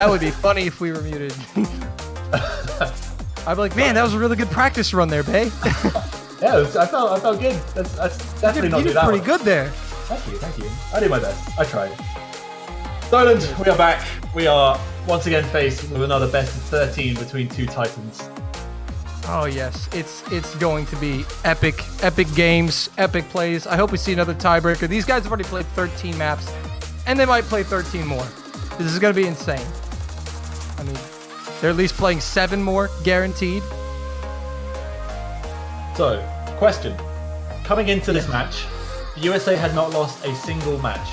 That would be funny if we were muted. I'd be like, man, that was a really good practice run there, Bay. Yeah, I felt good. That's definitely not you did that pretty one. good there. Thank you. I did my best. I tried. Dolan, we are back. We are once again faced with another best of 13 between two titans. Oh yes, it's going to be epic games, epic plays. I hope we see another tiebreaker. These guys have already played 13 maps, and they might play 13 more. This is going to be insane. I mean, they're at least playing 7 more, guaranteed. So, question. Coming into this match, the USA had not lost a single match.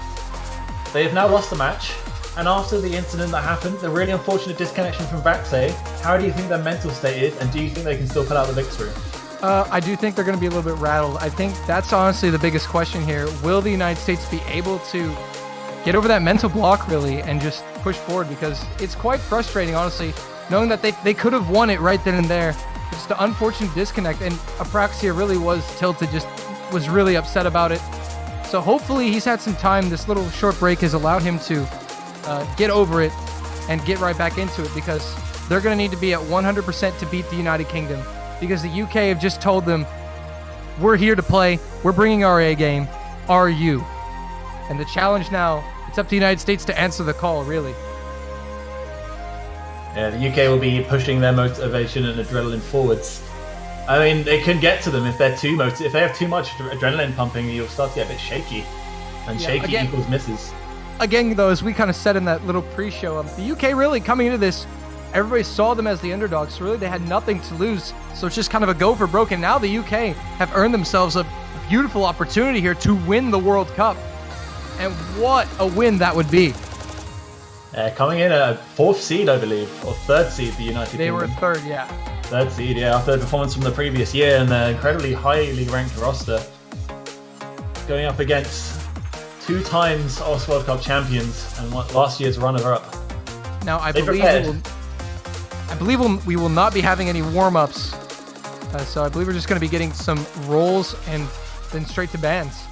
They have now lost a match, and after the incident that happened, a really unfortunate disconnection from Vaxay, how do you think their mental state is, and do you think they can still pull out the victory? I do think they're going to be a little bit rattled. I think that's honestly the biggest question here. Will the United States be able to get over that mental block, really, and just push forward? Because it's quite frustrating, honestly, knowing that they could have won it right then and there. It's the unfortunate disconnect, and Apraxia really was tilted, just was really upset about it. So hopefully he's had some time. This little short break has allowed him to get over it and get right back into it, because they're going to need to be at 100% to beat the United Kingdom, because the UK have just told them, we're here to play, we're bringing our A game, are you? And the challenge now, it's up to the United States to answer the call, really. Yeah, the UK will be pushing their motivation and adrenaline forwards. I mean, it can get to them if they're if they have too much adrenaline pumping, you'll start to get a bit shaky, and shaky equals misses. Again, though, as we kind of said in that little pre-show, the UK really coming into this, everybody saw them as the underdogs, so really they had nothing to lose. So it's just kind of a go for broke, and now the UK have earned themselves a beautiful opportunity here to win the World Cup. And what a win that would be. Coming in at 4th seed, I believe, or 3rd seed, the United Kingdom. They were 3rd, yeah. 3rd seed, yeah, after the performance from the previous year and their incredibly highly ranked roster. Going up against 2 times OS World Cup champions and last year's runner-up. Now, I believe we will not be having any warm-ups. So I believe we're just going to be getting some rolls and then straight to bans.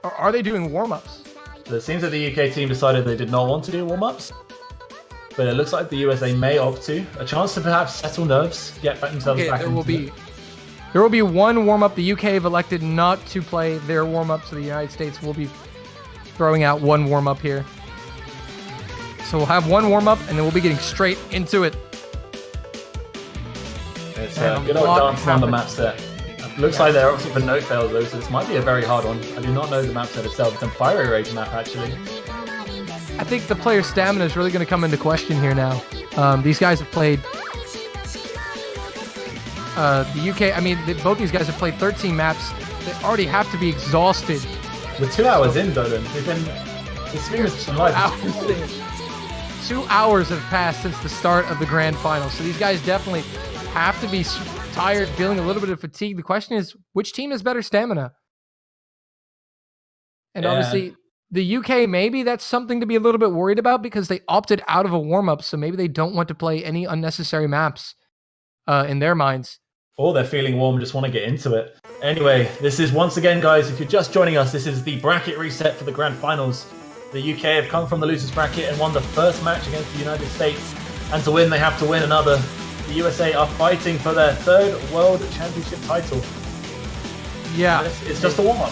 Or are they doing warm-ups? So it seems that the UK team decided they did not want to do warm-ups, but it looks like the USA may opt to. A chance to perhaps settle nerves, get themselves back into it. There will be one warm-up. The UK have elected not to play their warm-up, so the United States will be throwing out one warm-up here. So we'll have one warm-up, and then we'll be getting straight into it. It's a good old dance on the map set. Looks like they're opting for no fails though, so this might be a very hard one. I do not know the map set itself. It's a Fiery Rage map, actually. I think the player stamina is really going to come into question here now. These guys have played... the UK, I mean, both these guys have played 13 maps. They already have to be exhausted. We're 2 hours in, Dolan. The stream has been live. 2 hours have passed since the start of the grand final, so these guys definitely have to be tired, feeling a little bit of fatigue. The question is, which team has better stamina? And obviously, the UK, maybe that's something to be a little bit worried about, because they opted out of a warm-up, so maybe they don't want to play any unnecessary maps in their minds. Or they're feeling warm, just want to get into it. Anyway, this is, once again, guys, if you're just joining us, this is the bracket reset for the grand finals. The UK have come from the losers bracket and won the first match against the United States. And to win, they have to win another. The USA are fighting for their 3rd World Championship title. Yeah. It's just a warm-up.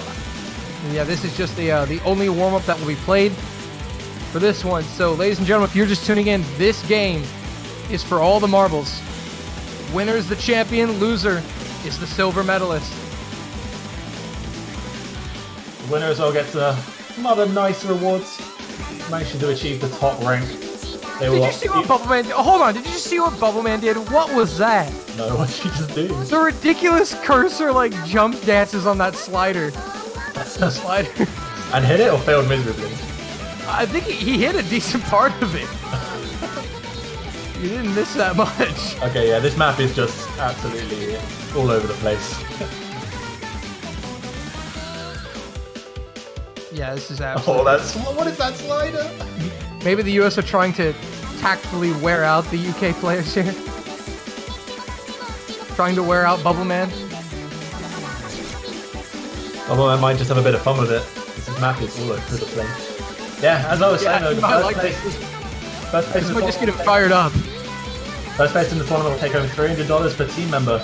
Yeah, this is just the only warm-up that will be played for this one. So, ladies and gentlemen, if you're just tuning in, this game is for all the marbles. Winner is the champion, loser is the silver medalist. The winner as well gets some other nice rewards. Managed to achieve the top rank. Did you see what Bubbleman did? Hold on, did you just see what Bubbleman did? What was that? No, what did he just do? The ridiculous cursor, jump dances on that slider. The slider. And hit it or failed miserably? I think he hit a decent part of it. You didn't miss that much. Okay, yeah, this map is just absolutely all over the place. Yeah, this is absolutely... Oh, what is that slider? Maybe the US are trying to tactfully wear out the UK players here. Trying to wear out Bubbleman. Bubbleman might just have a bit of fun with it. This map is all over the place. Yeah, as I was saying, though, I the like first this. place This in the might just get him tournament- fired up. First place in the tournament will take home $300 per team member,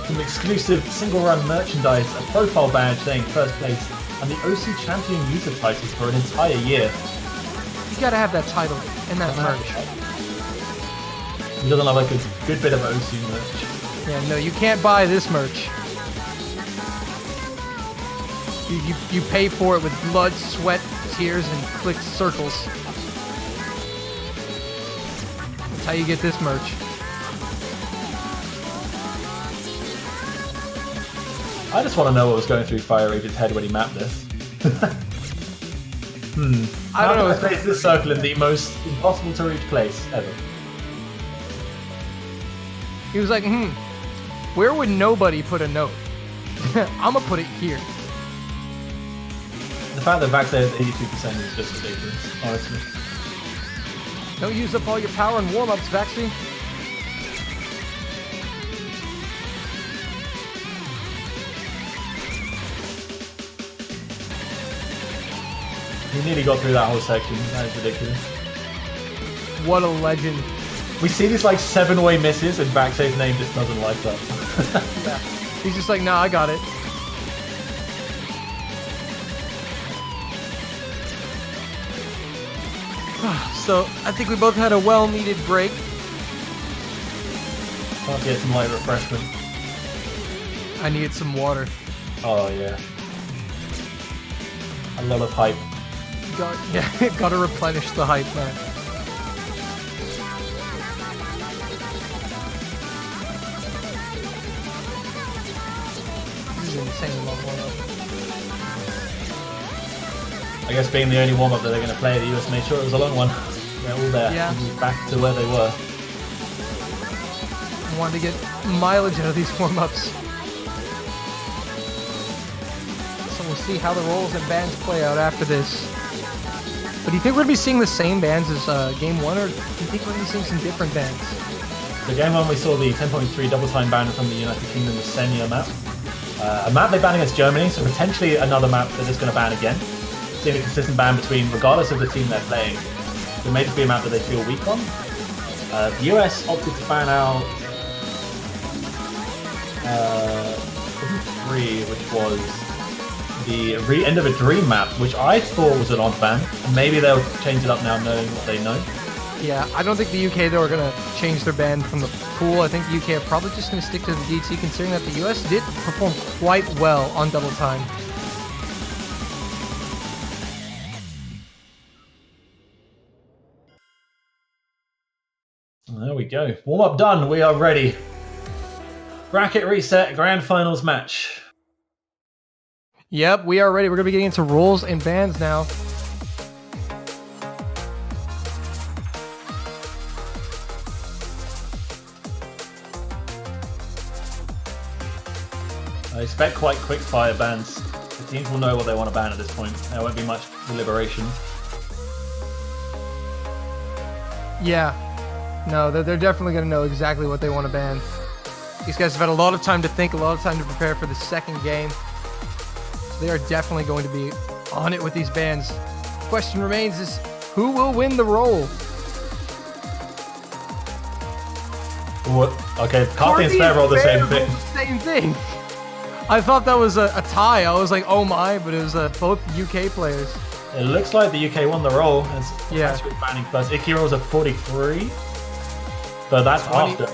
some exclusive single-run merchandise, a profile badge saying first place, and the OC Champion user titles for an entire year. You gotta have that title and that merch. He doesn't have like a good bit of OC merch. Yeah, no, you can't buy this merch. You pay for it with blood, sweat, tears, and clicked circles. That's how you get this merch. I just want to know what was going through Fire Rage's head when he mapped this. I don't know. How can I place this circle in the most impossible to reach place ever? He was like, where would nobody put a note? I'm gonna put it here. The fact that Vax has 82% is just ridiculous, honestly. Don't use up all your power in warm-ups, Vaxi. He nearly got through that whole section. That is ridiculous. What a legend. We see these like 7-way misses and Vax's name just doesn't light up. Yeah. He's just like, nah, I got it. So, I think we both had a well-needed break. Can't get some light refreshment. I needed some water. Oh yeah. A lot of hype. Gotta replenish the hype, man. This is an insane long warm-up. I guess being the only warm-up that they're going to play, the US made sure it was a long one. They're all there. Yeah. Back to where they were. I wanted to get mileage out of these warm-ups. So we'll see how the roles and bands play out after this. But do you think we're going to be seeing the same bands as Game 1, or do you think we're going to be seeing some different bands? So game 1 we saw the 10.3 double time ban from the United Kingdom, the Senya map. A map they banned against Germany, so potentially another map they're just going to ban again. Seeing a consistent ban between, regardless of the team they're playing. So it may just be a map that they feel weak on. The US opted to ban out 3, which was the end of a dream map, which I thought was an odd ban. Maybe they'll change it up now knowing what they know. Yeah, I don't think the UK, though, are going to change their ban from the pool. I think the UK are probably just going to stick to the DT, considering that the US did perform quite well on double time. There we go. Warm up done. We are ready. Bracket reset, grand finals match. Yep, we are ready. We're going to be getting into roles and bans now. I expect quite quick fire bans. The teams will know what they want to ban at this point. There won't be much deliberation. Yeah. No, they're definitely going to know exactly what they want to ban. These guys have had a lot of time to think, a lot of time to prepare for the second game. So they are definitely going to be on it with these bans. Question remains is, who will win the role? What? Okay, Carthy and Spare roll the same thing. Same thing. I thought that was a tie. I was like, oh my, but it was both UK players. It looks like the UK won the roll. Yeah. Banning plus. Icky rolls a 43. But that's 20. after.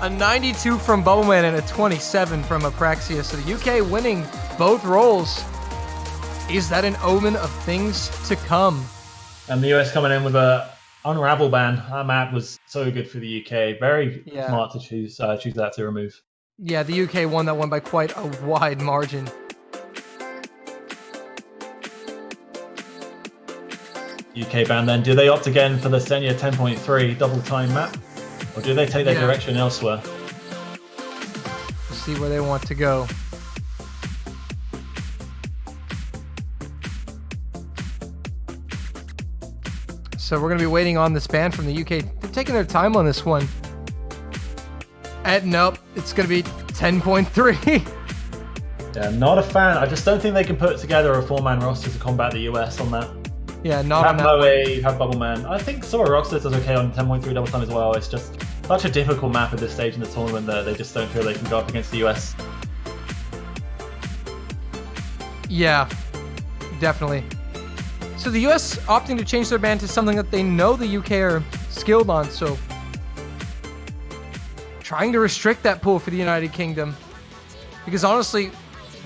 A 92 from Bubbleman and a 27 from Apraxia. So the UK winning both roles. Is that an omen of things to come? And the US coming in with a Unravel ban. That map was so good for the UK. Very smart to choose that to remove. Yeah, the UK won that one by quite a wide margin. UK ban then. Do they opt again for the Senya 10.3 double time map? Or do they take their direction elsewhere? We'll see where they want to go. So we're going to be waiting on this ban from the UK. They're taking their time on this one. And nope, it's going to be 10.3. Yeah, not a fan. I just don't think they can put together a 4-man roster to combat the US on that. Yeah, You not on have that. Moe, you have Bubble Man. I think Sora Rockstars does okay on 10.3 double time as well. It's just such a difficult map at this stage in the tournament that they just don't feel they can go up against the US. Yeah, definitely. So the US opting to change their ban to something that they know the UK are skilled on, so trying to restrict that pool for the United Kingdom. Because honestly,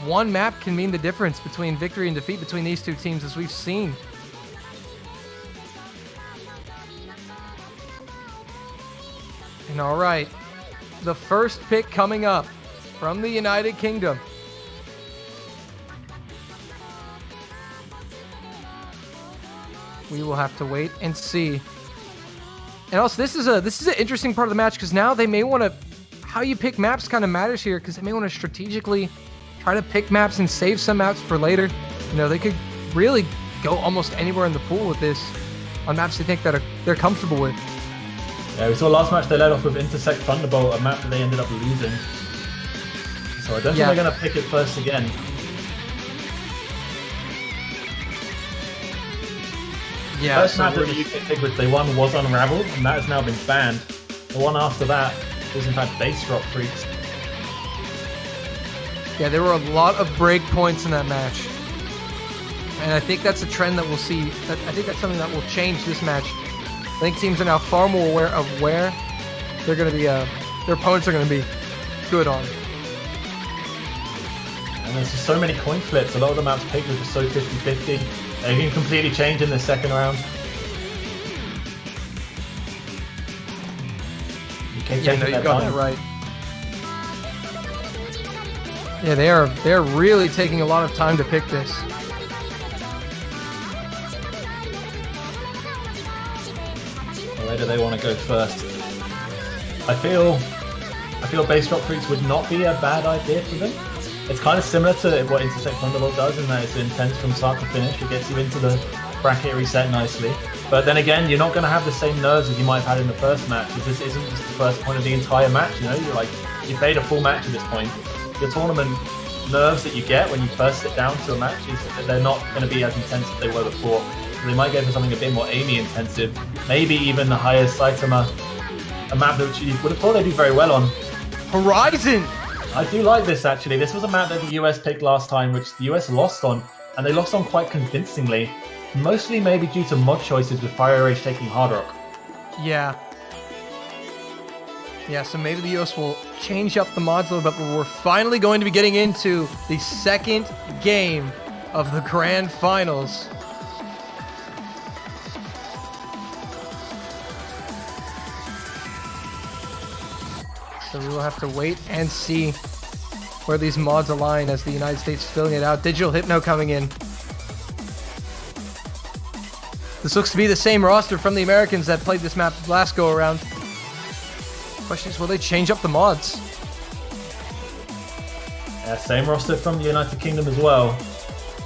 one map can mean the difference between victory and defeat between these two teams, as we've seen. And all right, the first pick coming up from the United Kingdom. We will have to wait and see. And also, this is an interesting part of the match, because now they may want to, how you pick maps kind of matters here, because they may want to strategically try to pick maps and save some maps for later. You know, they could really go almost anywhere in the pool with this on maps they think that they're comfortable with. Yeah, we saw last match they led off with Intersect Thunderbolt, a map that they ended up losing. So I don't think they're going to pick it first again. Yeah, First map that the UK picked which they won was Unravel, and that has now been banned. The one after that was in fact Base Drop Freaks. Yeah, there were a lot of break points in that match. And I think that's a trend that we'll see. I think that's something that will change this match. I think teams are now far more aware of where they're going to be, their opponents are going to be good on. And there's just so many coin flips. A lot of the maps picked were just so 50-50. They can completely change in the second round. Yeah, no, you got that right. Yeah, they're really taking a lot of time to pick this. Where do they want to go first? I feel Base Drop Freaks would not be a bad idea for them. It's kind of similar to what Intersect Thunderbolt does, in that it's intense from start to finish. It gets you into the bracket reset nicely. But then again, you're not going to have the same nerves as you might have had in the first match. This isn't just the first point of the entire match, you know? You've played a full match at this point. The tournament nerves that you get when you first sit down to a match is that they're not going to be as intense as they were before. So they might go for something a bit more Amy intensive, maybe even the higher Saitama, a map that you would have thought they'd do very well on. Horizon! I do like this actually. This was a map that the US picked last time, which the US lost on, and they lost on quite convincingly. Mostly maybe due to mod choices with Fire Rage taking Hard Rock. Yeah. Yeah, so maybe the US will change up the mods a little bit, but we're finally going to be getting into the second game of the Grand Finals. So we will have to wait and see where these mods align as the United States is filling it out. Digital Hypno coming in. This looks to be the same roster from the Americans that played this map last go around. Question is, will they change up the mods? Yeah, same roster from the United Kingdom as well.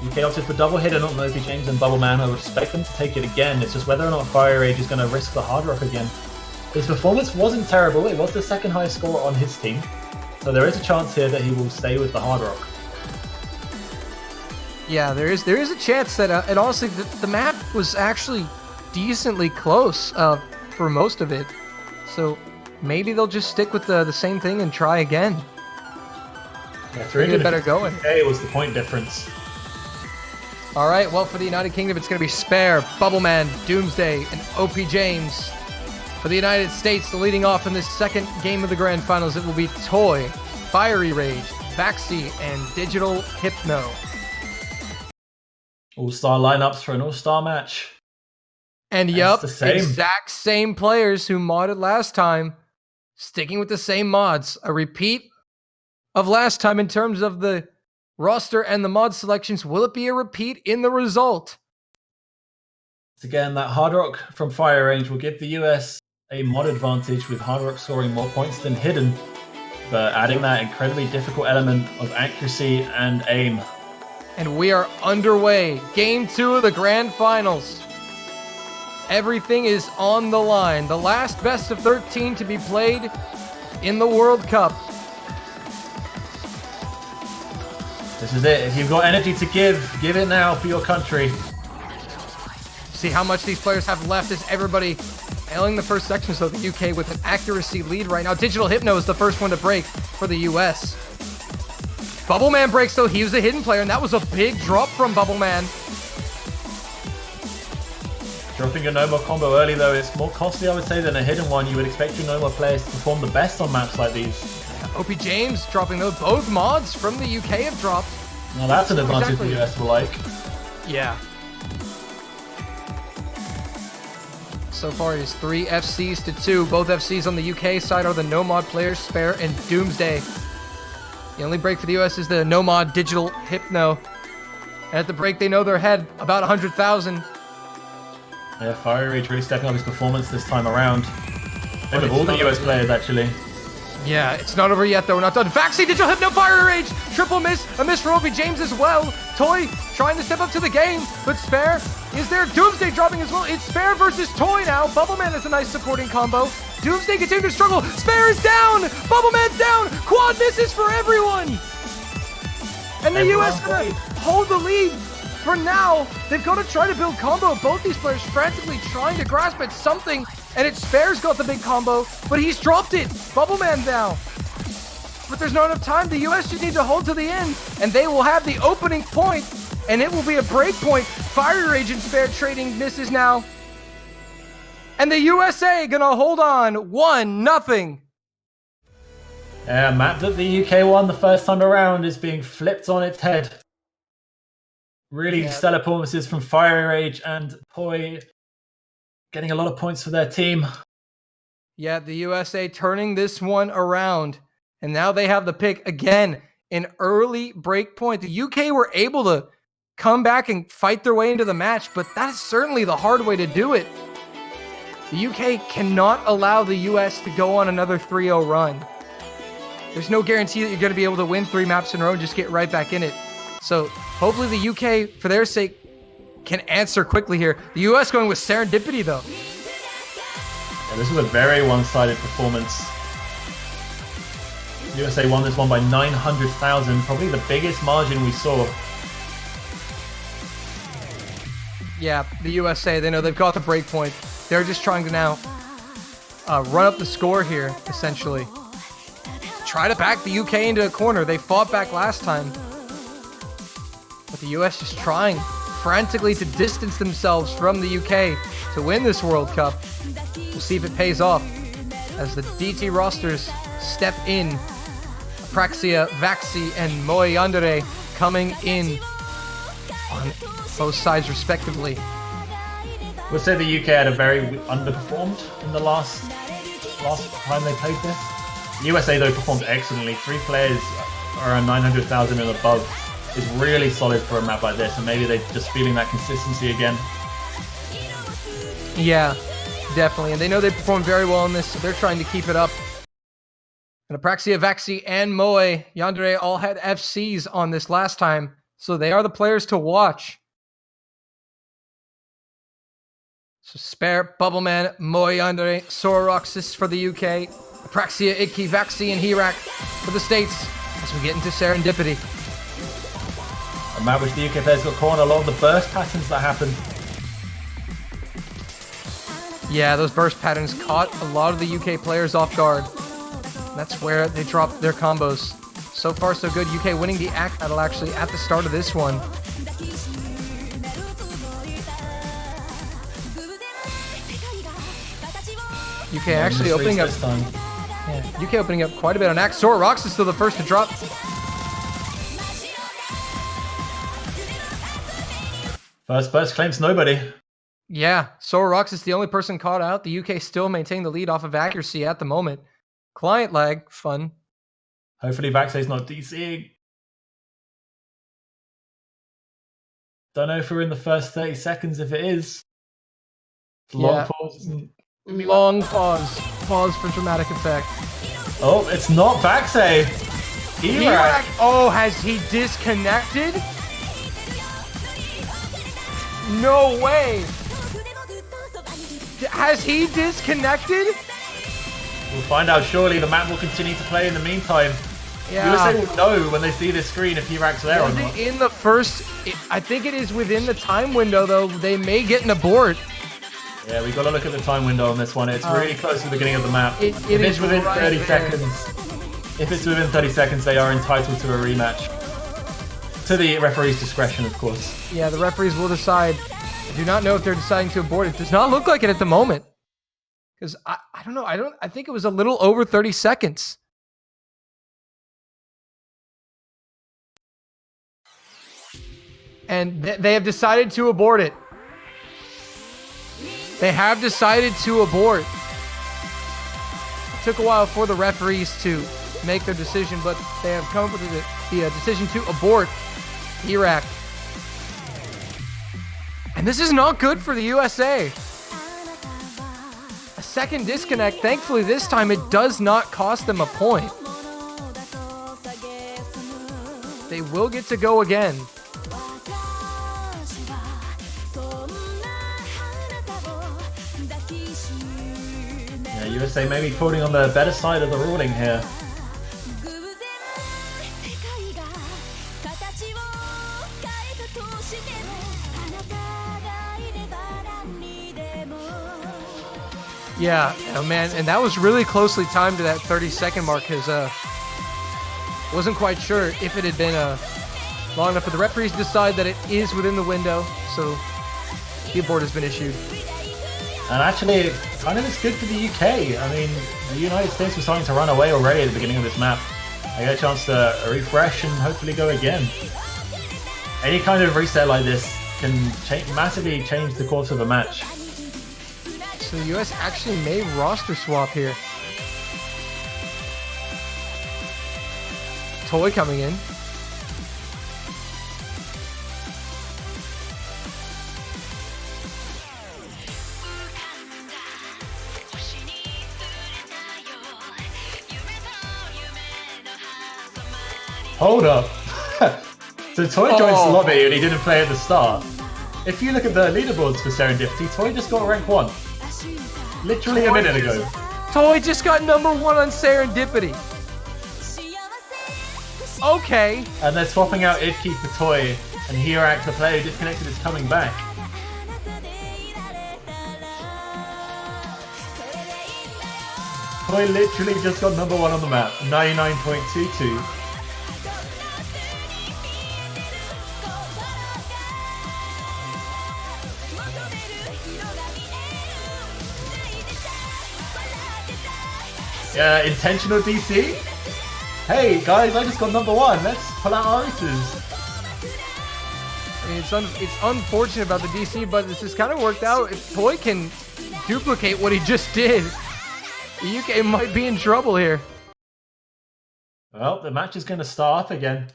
UK opted for double hit and not Murphy James and Bubble Man. I would expect them to take it again. It's just whether or not Fire Rage is going to risk the Hard Rock again. His performance wasn't terrible. It was the second highest score on his team. So there is a chance here that he will stay with the Hard Rock. Yeah, there is a chance that, and honestly, the map was actually decently close for most of it. So maybe they'll just stick with the same thing and try again. Yeah, 300 better going. It was the point difference. All right, well, for the United Kingdom, it's going to be Spare, Bubbleman, Doomsday, and OP James. For the United States, the leading off in this second game of the Grand Finals, it will be Toy, Fiery Rage, Baxi, and Digital Hypno. All-star lineups for an all-star match. And yup, exact same players who modded last time, sticking with the same mods. A repeat of last time in terms of the roster and the mod selections. Will it be a repeat in the result? Again, that Hard Rock from Fire Range will give the US a mod advantage, with Hard Rock scoring more points than Hidden, but adding that incredibly difficult element of accuracy and aim. And we are underway. Game 2 of the Grand Finals. Everything is on the line. The last best of 13 to be played in the World Cup. This is it. If you've got energy to give it now for your country. See how much these players have left as everybody failing the first section. So the UK with an accuracy lead right now. Digital Hypno is the first one to break for the US. Bubbleman breaks though. He was a hidden player, and that was a big drop from Bubbleman. Dropping your Noma combo early though is more costly, I would say, than a hidden one. You would expect your Noma players to perform the best on maps like these. OP James dropping though. Both mods from the UK have dropped. Now that's an advantage Exactly. the US will like. Yeah. So far it is 3 FCs to 2. Both FCs on the UK side are the no mod players, Spare and Doomsday. The only break for the US is the no mod Digital Hypno. And at the break they know they're ahead about 100,000. Yeah, Fire Rage really stepping up his performance this time around. Maybe with all the US players actually. Yeah, it's not over yet though. We're not done. Vaxi, Digital Hypno, Fire Rage! Triple miss. A miss from OP James as well. Toy trying to step up to the game, but Spare is there. Doomsday dropping as well. It's Spare versus Toy now. Bubbleman is a nice supporting combo. Doomsday continuing to struggle. Spare is down. Bubbleman's down. Quad misses for everyone. And the US gonna hold the lead for now. They've got to try to build combo. Both these players frantically trying to grasp at something, and it's Spare's got the big combo, but he's dropped it. Bubbleman now. But there's not enough time. The US just need to hold to the end, and they will have the opening point, and it will be a break point. Fire Rage and Spare trading misses now. And the USA gonna hold on 1-0. Yeah, a map that the UK won the first time around is being flipped on its head. Really stellar performances from Fire Rage and Toy, getting a lot of points for their team. Yeah, the USA turning this one around. And now they have the pick again, an early break point. The UK were able to come back and fight their way into the match, but that's certainly the hard way to do it. The UK cannot allow the US to go on another 3-0 run. There's no guarantee that you're going to be able to win 3 maps in a row and just get right back in it. So hopefully the UK, for their sake, can answer quickly here. The US going with Serendipity, though. Yeah, this was a very one-sided performance. USA won this one by 900,000, probably the biggest margin we saw. Yeah, the USA, they know they've got the break point. They're just trying to now run up the score here, essentially. Try to back the UK into a corner. They fought back last time. But the US just trying frantically to distance themselves from the UK to win this World Cup. We'll see if it pays off as the DT rosters step in. Apraxia, Vaxi, and Moe Yandere coming in on both sides respectively. We'll say the UK had a very underperformed in the last time they played this. The USA though performed excellently. 3 players around 900,000 and above is really solid for a map like this, and maybe they're just feeling that consistency again. Yeah, definitely. And they know they performed very well in this, so they're trying to keep it up. And Apraxia, Vaxi, and Moe Yandere all had FCs on this last time, so they are the players to watch. So Spare, Bubbleman, Moe Yandere, Sororoxis for the UK, Apraxia, Idki, Vaxi, and Hirak for the States as we get into Serendipity. A map which the UK players got caught on a lot of the burst patterns that happened. Yeah, those burst patterns caught a lot of the UK players off guard. That's where they dropped their combos. So far, so good. UK winning the act battle actually at the start of this one. UK actually opening up. Yeah, UK opening up quite a bit on act. Sororox is still the first to drop. First burst claims nobody. Yeah, Sororox is the only person caught out. The UK still maintaining the lead off of accuracy at the moment. Client lag, fun. Hopefully Vaxe's not DCing. Don't know if we're in the first 30 seconds. If it is, long pause. Long pause. Pause for dramatic effect. Oh, it's not Vaxe. Hirak. Oh, has he disconnected? No way. Has he disconnected? We'll find out shortly. The map will continue to play in the meantime. Yeah. USA will know when they see this screen if Iraq's there or Was not. it in the first? I think it is within the time window, though. They may get an abort. Yeah, we got to look at the time window on this one. It's really close to the beginning of the map. It If it's is within right 30 there. seconds, if it's within 30 seconds, they are entitled to a rematch. To the referee's discretion, of course. Yeah, the referees will decide. I do not know if they're deciding to abort. It does not look like it at the moment. Because I don't know. I think it was a little over 30 seconds. And they have decided to abort it. They have decided to abort. It took a while for the referees to make their decision, but they have come up with the decision to abort Iraq. And this is not good for the USA. A second disconnect. Thankfully, this time it does not cost them a point. They will get to go again. Yeah, USA may be putting on the better side of the ruling here. Yeah, oh man, and that was really closely timed to that 30-second mark because wasn't quite sure if it had been long enough, but the referees decide that it is within the window, so the abort has been issued. And actually, kind of is good for the UK. I mean, the United States was starting to run away already at the beginning of this map. I get a chance to refresh and hopefully go again. Any kind of reset like this can massively change the course of a match. So the US actually may roster swap here. Toy coming in. Hold up. So Toy joins the lobby and he didn't play at the start. If you look at the leaderboards for Serendipity, Toy just got rank 1. Literally a minute ago. Toy just got number 1 on Serendipity. Okay. And they're swapping out Idki for Toy, and Hirak, the player who disconnected, is coming back. Toy literally just got number 1 on the map, 99.22. Intentional DC? Hey guys, I just got number 1. Let's pull out our aces. I mean, it's unfortunate about the DC, but this has kind of worked out. If Toy can duplicate what he just did, the UK might be in trouble here. Well, the match is going to start up again.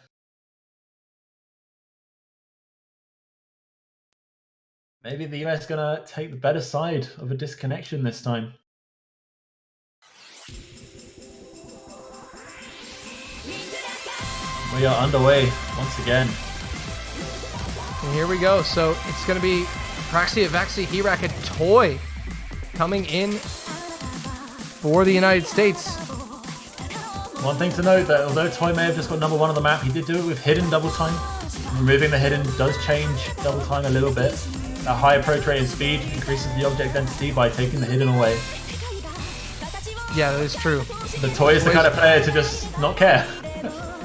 Maybe the US going to take the better side of a disconnection this time. We are underway once again. And here we go. So it's going to be Praxia, Vaxi, Hirak, and Toy coming in for the United States. One thing to note that although Toy may have just got number 1 on the map, he did do it with hidden double time. Removing the hidden does change double time a little bit. That high approach rate and speed increases the object density by taking the hidden away. Yeah, that is true. The Toy is the kind of player to just not care.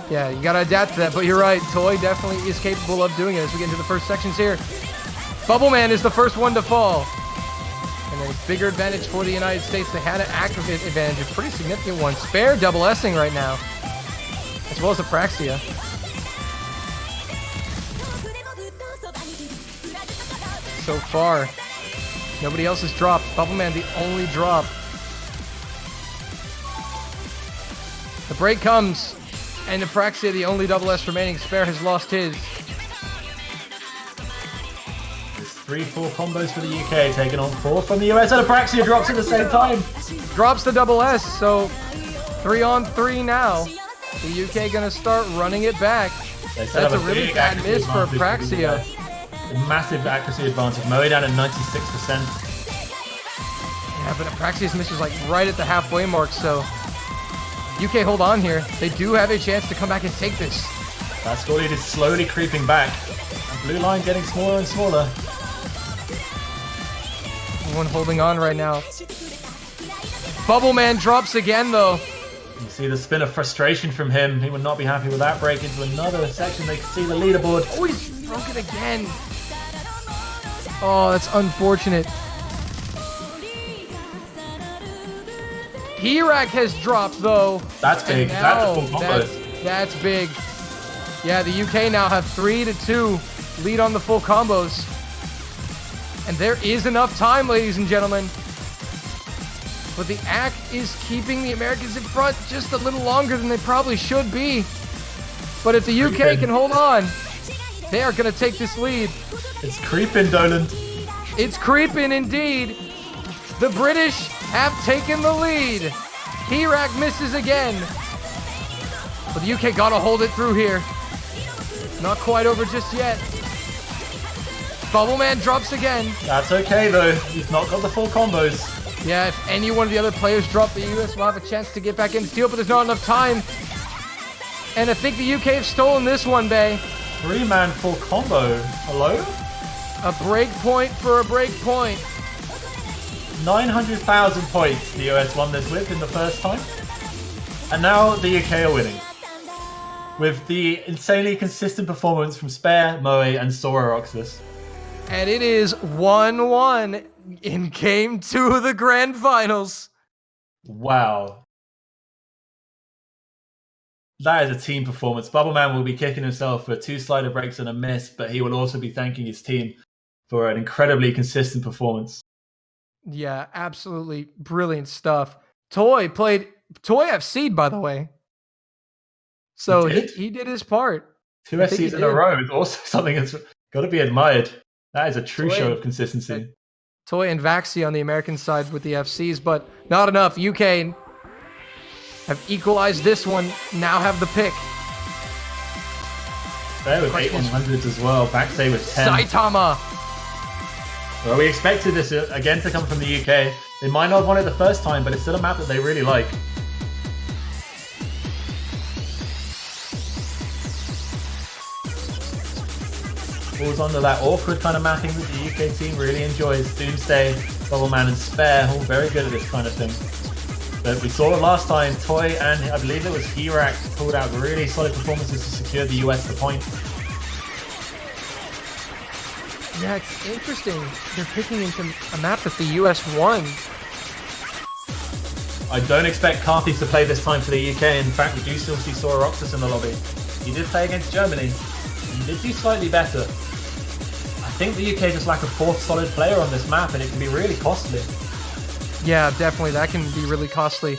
Yeah, you gotta adapt to that, but you're right. Toy definitely is capable of doing it as we get into the first sections here. Bubble Man is the first one to fall. And a bigger advantage for the United States. They had an active advantage, a pretty significant one. Spare double S-ing right now, as well as Apraxia. So far, nobody else has dropped. Bubble Man the only drop. The break comes. And Apraxia, the only double S remaining. Spare has lost his. There's 3-4 combos for the UK, taking on 4 from the US, and Apraxia drops at the same time. Drops the double S, so 3-on-3 now. The UK gonna start running it back. That's a really bad miss for Apraxia. Massive accuracy advantage. Moe down at 96%. Yeah, but Apraxia's miss was like right at the halfway mark, so UK hold on here. They do have a chance to come back and take this. That score lead is slowly creeping back. Blue line getting smaller and smaller. Everyone holding on right now. Bubble Man drops again, though. You see the spin of frustration from him. He would not be happy with that break into another section. They can see the leaderboard. Oh, he's broken again. Oh, that's unfortunate. Hirak has dropped, though. That's big. That's a full combo. That's big. Yeah, the UK now have 3-2 lead on the full combos. And there is enough time, ladies and gentlemen. But the ACK is keeping the Americans in front just a little longer than they probably should be. But if the UK can hold on, they are going to take this lead. It's creeping, Dolan. It's creeping indeed. The British have taken the lead. Hirak misses again. But the UK got to hold it through here. Not quite over just yet. Bubble Man drops again. That's okay, though. He's not got the full combos. Yeah, if any one of the other players drop, the US will have a chance to get back in steal, but there's not enough time. And I think the UK have stolen this one, Bay. 3-man full combo. Hello? A break point for a break point. 900,000 points the US won this with in the first time. And now the UK are winning. With the insanely consistent performance from Spare, Moe, and Sora Roxas. And it is 1-1 in Game 2 of the Grand Finals. Wow. That is a team performance. Bubbleman will be kicking himself for 2 slider breaks and a miss, but he will also be thanking his team for an incredibly consistent performance. Yeah, absolutely brilliant stuff. Toy FC'd, by the way. So he did his part. 2 FCs in a row is also something that's got to be admired. That is a true show of consistency. Toy and Vaxi on the American side with the FCs, but not enough. UK have equalized this one, now have the pick. There with 8 100s as well. Vaxi with 10. Saitama! Well, we expected this again to come from the UK. They might not have won it the first time, but it's still a map that they really like. Falls under that awkward kind of mapping that the UK team really enjoys. Doomsday, Bubbleman, and Spare, all very good at this kind of thing. But we saw it last time, Toy and I believe it was Hirak pulled out really solid performances to secure the US the point. Yeah, it's interesting. They're picking into a map that the US won. I don't expect Carthy to play this time for the UK. In fact, we do still see Sora Roxas in the lobby. He did play against Germany. He did do slightly better. I think the UK just lack a 4th solid player on this map, and it can be really costly. Yeah, definitely. That can be really costly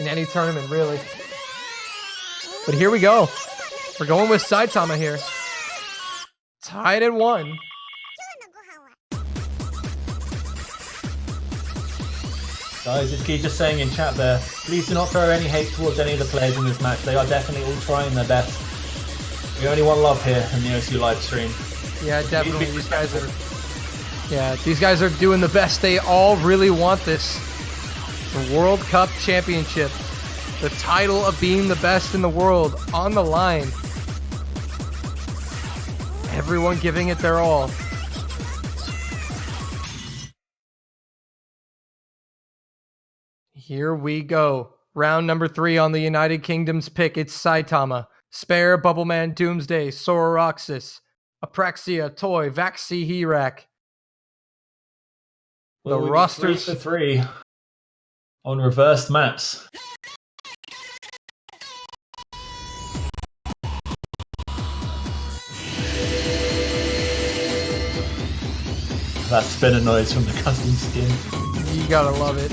in any tournament, really. But here we go. We're going with Saitama here. Tied at 1. Guys, it's just saying in chat there, please do not throw any hate towards any of the players in this match. They are definitely all trying their best. We only want love here in the OC live stream. Yeah, definitely. These guys are doing the best. They all really want this. The World Cup Championship. The title of being the best in the world on the line. Everyone giving it their all. Here we go. Round number 3 on the United Kingdom's pick. It's Saitama, Spare, Bubbleman, Doomsday, Sora Roxas, Apraxia, Toy, Vaxi, Hirak. The rosters 3 for 3 on reversed maps. That spinner noise from the custom skin. You gotta love it.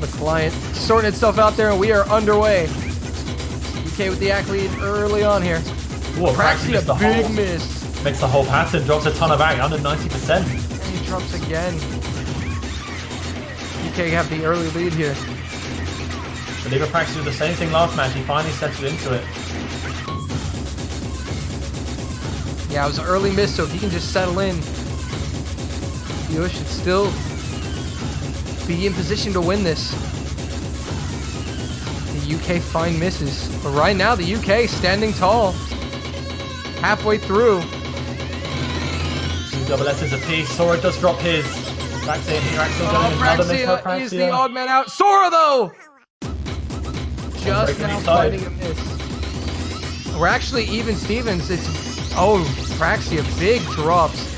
The client sorting itself out there, and we are underway. UK with the ACK lead early on here. Whoa, Apraxia, a big miss. Makes the whole pattern, drops a ton of ACK, under 90%. And he drops again. UK have the early lead here. I believe Apraxia did the same thing last match, he finally settled into it. Yeah, it was an early miss, so if he can just settle in, the US should still be in position to win this. UK find misses. But right now, the UK standing tall. Halfway through. Two double S's apiece. Sora does drop his. Braxia and Hirax still going another miss for Braxia is the odd man out. Sora, though! Just now fighting a miss. We're actually even Stevens. It's... Oh, Braxia, big drops.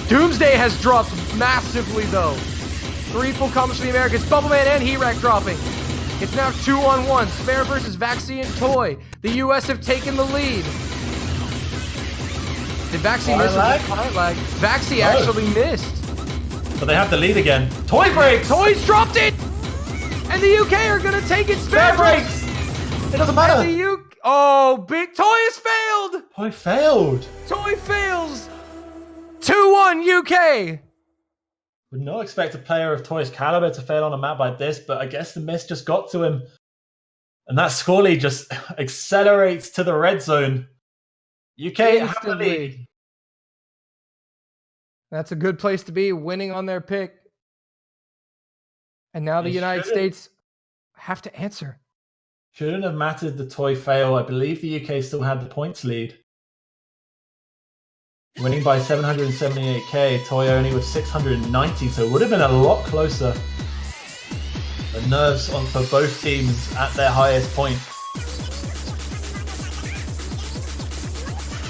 Doomsday has dropped massively, though. 3 full combos for the Americans. Bubbleman and Hirax dropping. It's now 2-on-1. Spare versus Vaxi and Toy. The US have taken the lead. Did Vaxi miss a lag? Vaxi actually missed. But they have the lead again. Toy breaks! Toy's dropped it! And the UK are going to take it. Spare breaks! It doesn't matter. And the Oh, big Toy has failed! Toy failed. Toy fails. 2-1 UK. Would not expect a player of Toy's caliber to fail on a map like this, but I guess the miss just got to him. And that score lead just accelerates to the red zone. UK have the lead. That's a good place to be, winning on their pick. And now the United States have to answer. Shouldn't have mattered the Toy fail. I believe the UK still had the points lead. Winning by 778k, Toy only with 690, so it would have been a lot closer. The nerves on for both teams at their highest point.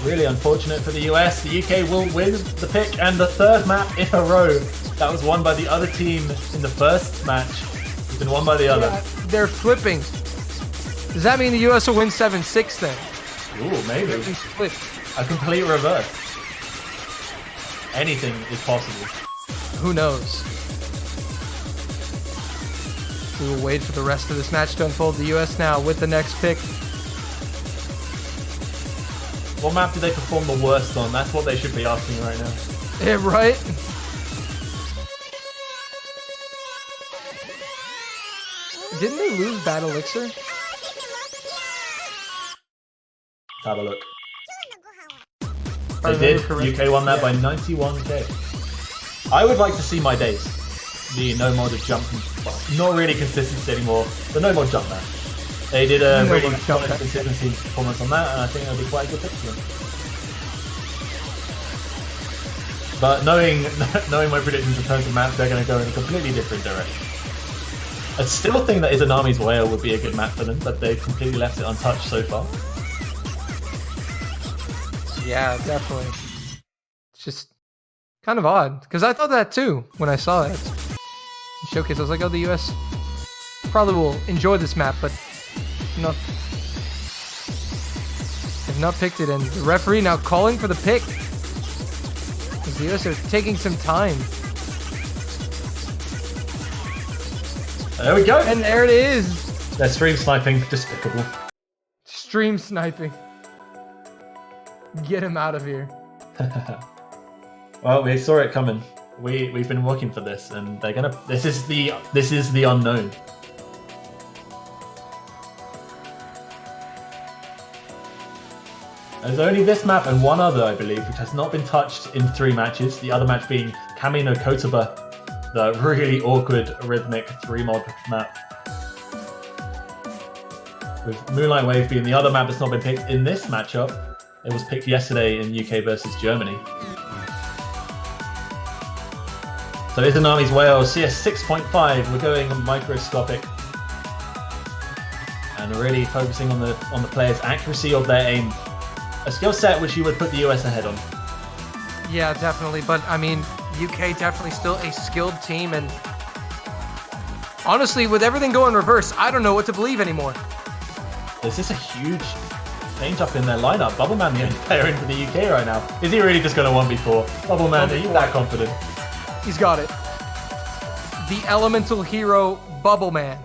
Really unfortunate for the US. The UK will win the pick and the 3rd map in a row. That was won by the other team in the first match. It's been won by the other. Yeah, they're flipping. Does that mean the US will win 7-6 then? Ooh, maybe. A complete reverse. Anything is possible. Who knows? We will wait for the rest of this match to unfold. The US now with the next pick. What map did they perform the worst on? That's what they should be asking right now. Yeah, right? Didn't they lose Bad Elixir? Let's have a look. They did. UK won that by 91k. I would like to see my days. The no mod of jump. Well, not really consistency anymore. The no mod jump map. They did a really solid consistency performance on that, and I think it'll be quite a good pick for them. But knowing my predictions in terms of maps, they're going to go in a completely different direction. I still think that Izanami's Whale would be a good map for them, but they've completely left it untouched so far. Yeah, definitely. It's just kind of odd, because I thought that too when I saw it. Showcase, I was like, oh, the US probably will enjoy this map, but no. They've not picked it, and the referee now calling for the pick. Because the US are taking some time. There we go. And there it is. They're stream sniping, despicable. Stream sniping. Get him out of here. Well, we saw it coming. We've been working for this, and they're gonna. This is the unknown. There's only this map and one other, I believe, which has not been touched in 3 matches. The other match being Kami no Kotaba, the really awkward rhythmic 3-mod map. With Moonlight Wave being the other map that's not been picked in this matchup. It was picked yesterday in UK versus Germany. So Izanami's Whale, CS 6.5. We're going microscopic. And really focusing on the players' accuracy of their aim. A skill set which you would put the US ahead on. Yeah, definitely. But I mean, UK definitely still a skilled team, and honestly, with everything going reverse, I don't know what to believe anymore. This is a huge change up in their lineup. Bubbleman the only player in for the UK right now. Is he really just going to 1v4? Bubbleman, are you that confident? He's got it. The elemental hero, Bubbleman.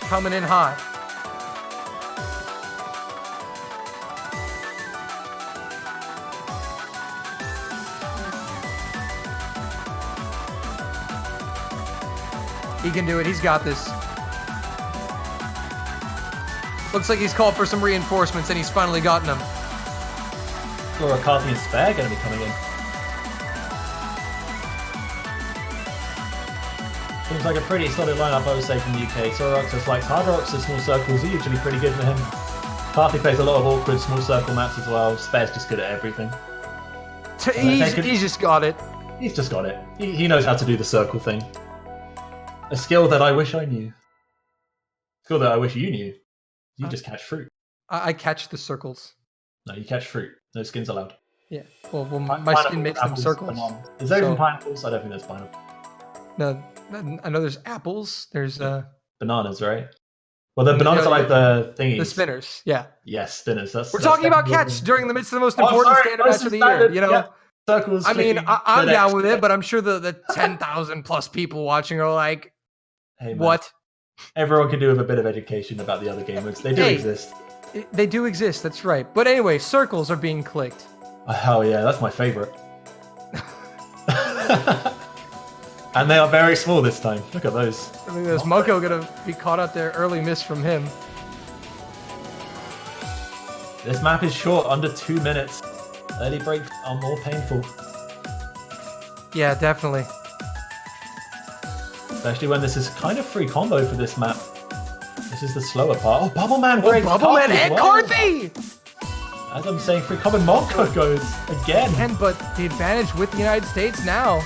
Coming in hot. He can do it. He's got this. Looks like he's called for some reinforcements, and he's finally gotten them. Or a Carthian Spare going to be coming in. Seems like a pretty solid lineup, I would say, from the UK. Sorox has like hard rocks and small circles are usually pretty good for him. Parthy plays a lot of awkward small circle maps as well. Spare's just good at everything. He's just got it. He's just got it. He knows how to do the circle thing. A skill that I wish I knew. A skill that I wish you knew. You just catch fruit. I catch the circles. No, you catch fruit. No skins allowed. Yeah. Well my skin makes them circles. Is there even pineapples? I don't think there's pineapple. No, I know there's apples. There's bananas, right? Well, the bananas are like the thingies. The spinners, yeah. Yes, spinners. We're talking about catch during the midst of the most important standard match of the year. You know, yeah. Circles. I mean, I'm down with it, but I'm sure the 10,000 plus people watching are like, hey, what? Everyone can do with a bit of education about the other gamers. They do exist. They do exist, that's right. But anyway, circles are being clicked. Oh, hell yeah, that's my favorite. And they are very small this time. Look at those. I think there's Monko gonna be caught out there. Early miss from him. This map is short, under 2 minutes. Early breaks are more painful. Yeah, definitely. Especially when this is kind of free combo for this map. This is the slower part. Oh, Bubble Man! Bubble Man and Carthy! As I'm saying, free combo Monko goes again. But the advantage with the United States now.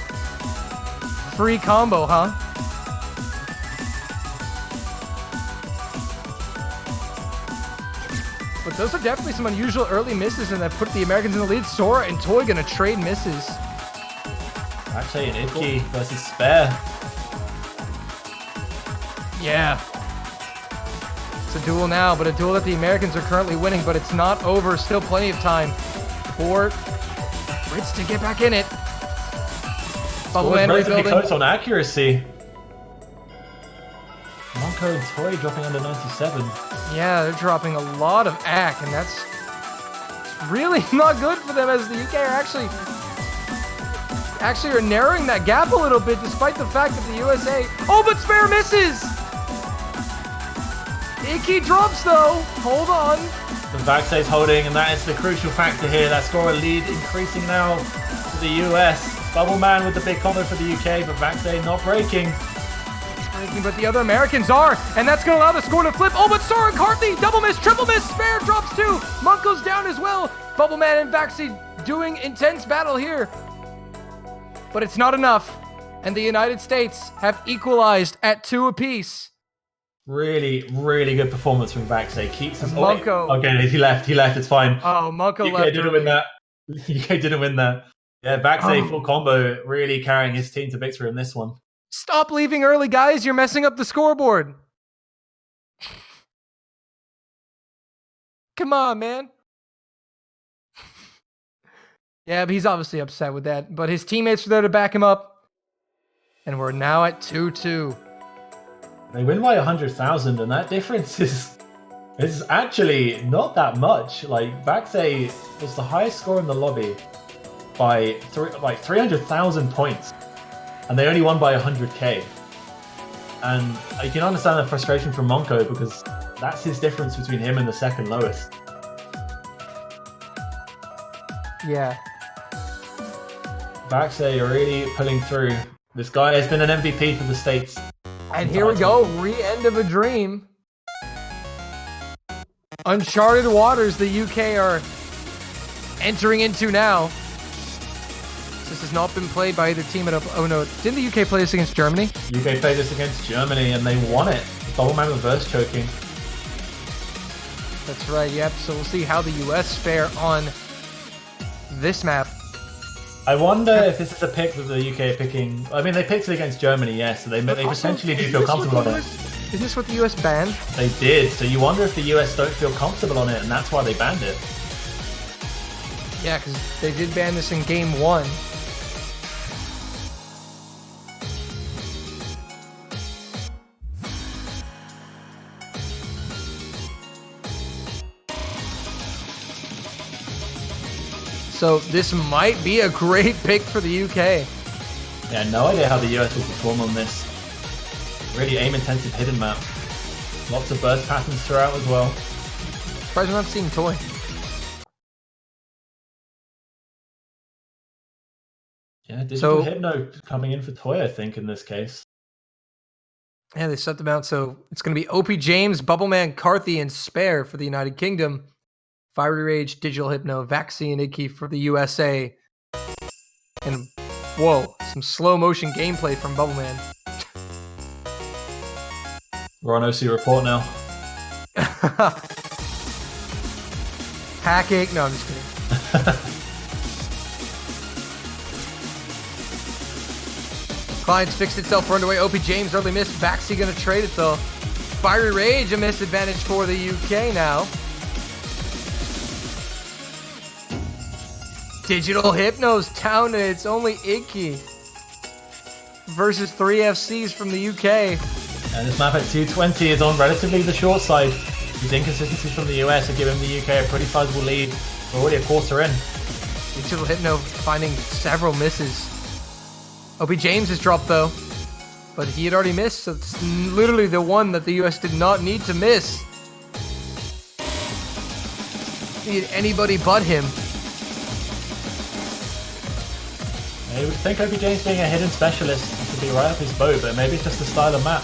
Free combo, huh? But those are definitely some unusual early misses, and that put the Americans in the lead. Sora and Toy gonna trade misses. Actually, an Itchy versus Spare. Yeah. It's a duel now, but a duel that the Americans are currently winning, but it's not over. Still plenty of time for Brits to get back in it. Bubble Man rebuilding. Close on accuracy. Monko and Toy dropping under 97. Yeah, they're dropping a lot of AC, and that's really not good for them, as the UK are actually are narrowing that gap a little bit, despite the fact that the USA... Oh, but Spare misses! Icky drops, though. Hold on. The Vaxay's holding, and that is the crucial factor here. That score lead increasing now to the US. Bubble Man with the big combo for the UK, but Vaxay not breaking. But the other Americans are, and that's going to allow the score to flip. Oh, but Sora and Carthy, double miss, triple miss, Spare drops too. Monko's down as well. Bubble Man and Vaxay doing intense battle here. But it's not enough, and the United States have equalized at 2 apiece. Really, really good performance from Vaxay. Keeps his... Monko. Okay, he left, it's fine. Oh, Monko left. UK didn't win that. UK didn't win that. Yeah, Vaxay full combo, really carrying his team to victory in this one. Stop leaving early, guys. You're messing up the scoreboard. Come on, man. Yeah, but he's obviously upset with that. But his teammates are there to back him up. And we're now at 2-2. They win by 100,000, and that difference is actually not that much. Like, Vaxay was the highest score in the lobby by 300,000 points. And they only won by 100k. And I can understand the frustration from Monko, because that's his difference between him and the second lowest. Yeah. Vaxay are really pulling through. This guy has been an MVP for the States. And here we go, re-end of a dream. Uncharted waters the UK are entering into now. This has not been played by either team. Oh no, didn't the UK play this against Germany? UK played this against Germany and they won it. Bubble Man reverse choking. That's right, yep. So we'll see how the US fare on this map. I wonder if this is a pick that the UK are picking. I mean, they picked it against Germany, yes, so they potentially do feel comfortable on it. Is this what the US banned? They did, so you wonder if the US don't feel comfortable on it, and that's why they banned it. Yeah, because they did ban this in Game 1. So this might be a great pick for the UK. Yeah, no idea how the US will perform on this. Really aim-intensive hidden map. Lots of burst patterns throughout as well. Surprised we're not seeing Toy. Yeah, Digital Hypno coming in for Toy, I think, in this case. Yeah, they set them out. So it's going to be OP James, Bubbleman, Carthy, and Spare for the United Kingdom. Fiery Rage, Digital Hypno, Vaxi, and Iggy for the USA. And whoa, some slow motion gameplay from Bubbleman. We're on OC report now. Hackache. No, I'm just kidding. Clients fixed itself for underway. OP James early miss. Vaxi gonna trade it though. Fiery Rage, a misadvantage for the UK now. Digital Hypno's down to it's only Icky versus 3 FCs from the UK. And this map at 220 is on relatively the short side. These inconsistencies from the US are giving the UK a pretty sizable lead. We're already a quarter in. Digital Hypno finding several misses. OP James is dropped though, but he had already missed, so it's literally the one that the US did not need to miss. Need anybody but him. You would think OP James being a hidden specialist would be right up his boat, but maybe it's just the style of map.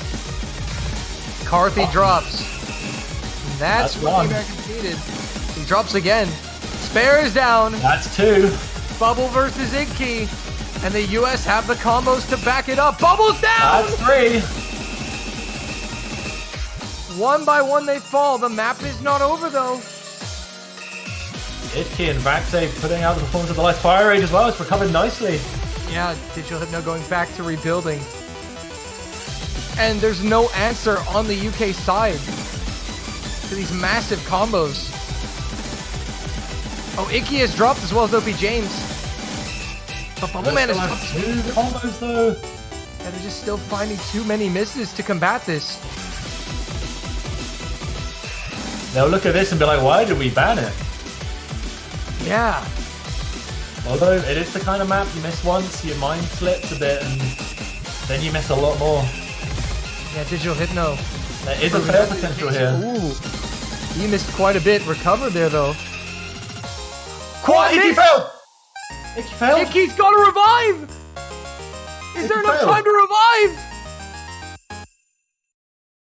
Carthy drops. And that's what one. the Americans needed. He drops again. Spare is down. That's 2. Bubble versus Iggy. And the US have the combos to back it up. Bubble's down! That's 3. One by one they fall. The map is not over though. Itke and Vaxe putting out the performance of the life. Fire Rage as well. It's recovered nicely. Yeah, Digital Hypno going back to rebuilding. And there's no answer on the UK side to these massive combos. Oh, Icky has dropped as well as OP James. But Bubbleman has dropped 2 combos though. Yeah, they're just still finding too many misses to combat this. They'll look at this and be like, why did we ban it? Yeah. Although it is the kind of map you miss once, your mind slips a bit, and then you miss a lot more. Yeah, Digital Hypno. There is a fail potential here. Ooh. He missed quite a bit. Recovered there, though. Icky failed! Icky failed? Icky's got to revive! Is there enough time to revive?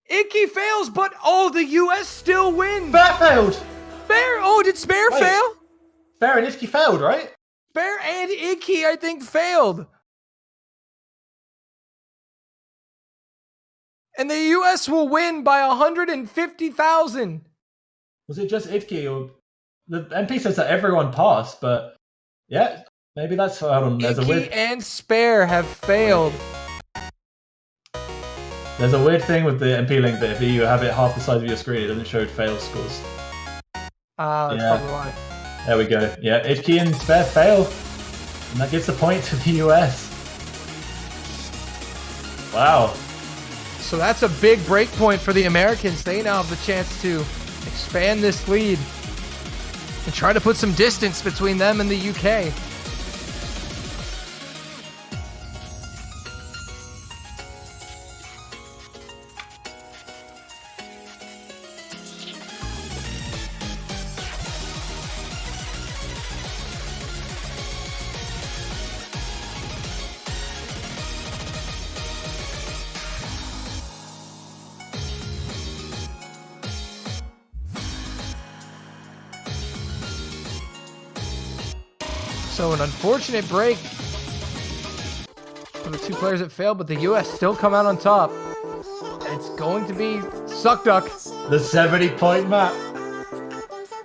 Icky fails, but oh, the US still win. Spare failed! Spare? Oh, did Spare fail? Spare and Icky failed, right? Spare and Icky, I think, failed. And the US will win by 150,000. Was it just Itke or the MP says that everyone passed, but yeah, maybe that's hold on. There's a weird and Spare have failed. There's a weird thing with the MP link that if you have it half the size of your screen, it doesn't show failed scores. That's probably why. There we go. Yeah, Itke and Spare fail, and that gives the point to the US. Wow. So that's a big break point for the Americans. They now have the chance to expand this lead and try to put some distance between them and the UK. So an unfortunate break for the two players that failed, but the US still come out on top. And it's going to be Suck Duck. The 70-point map,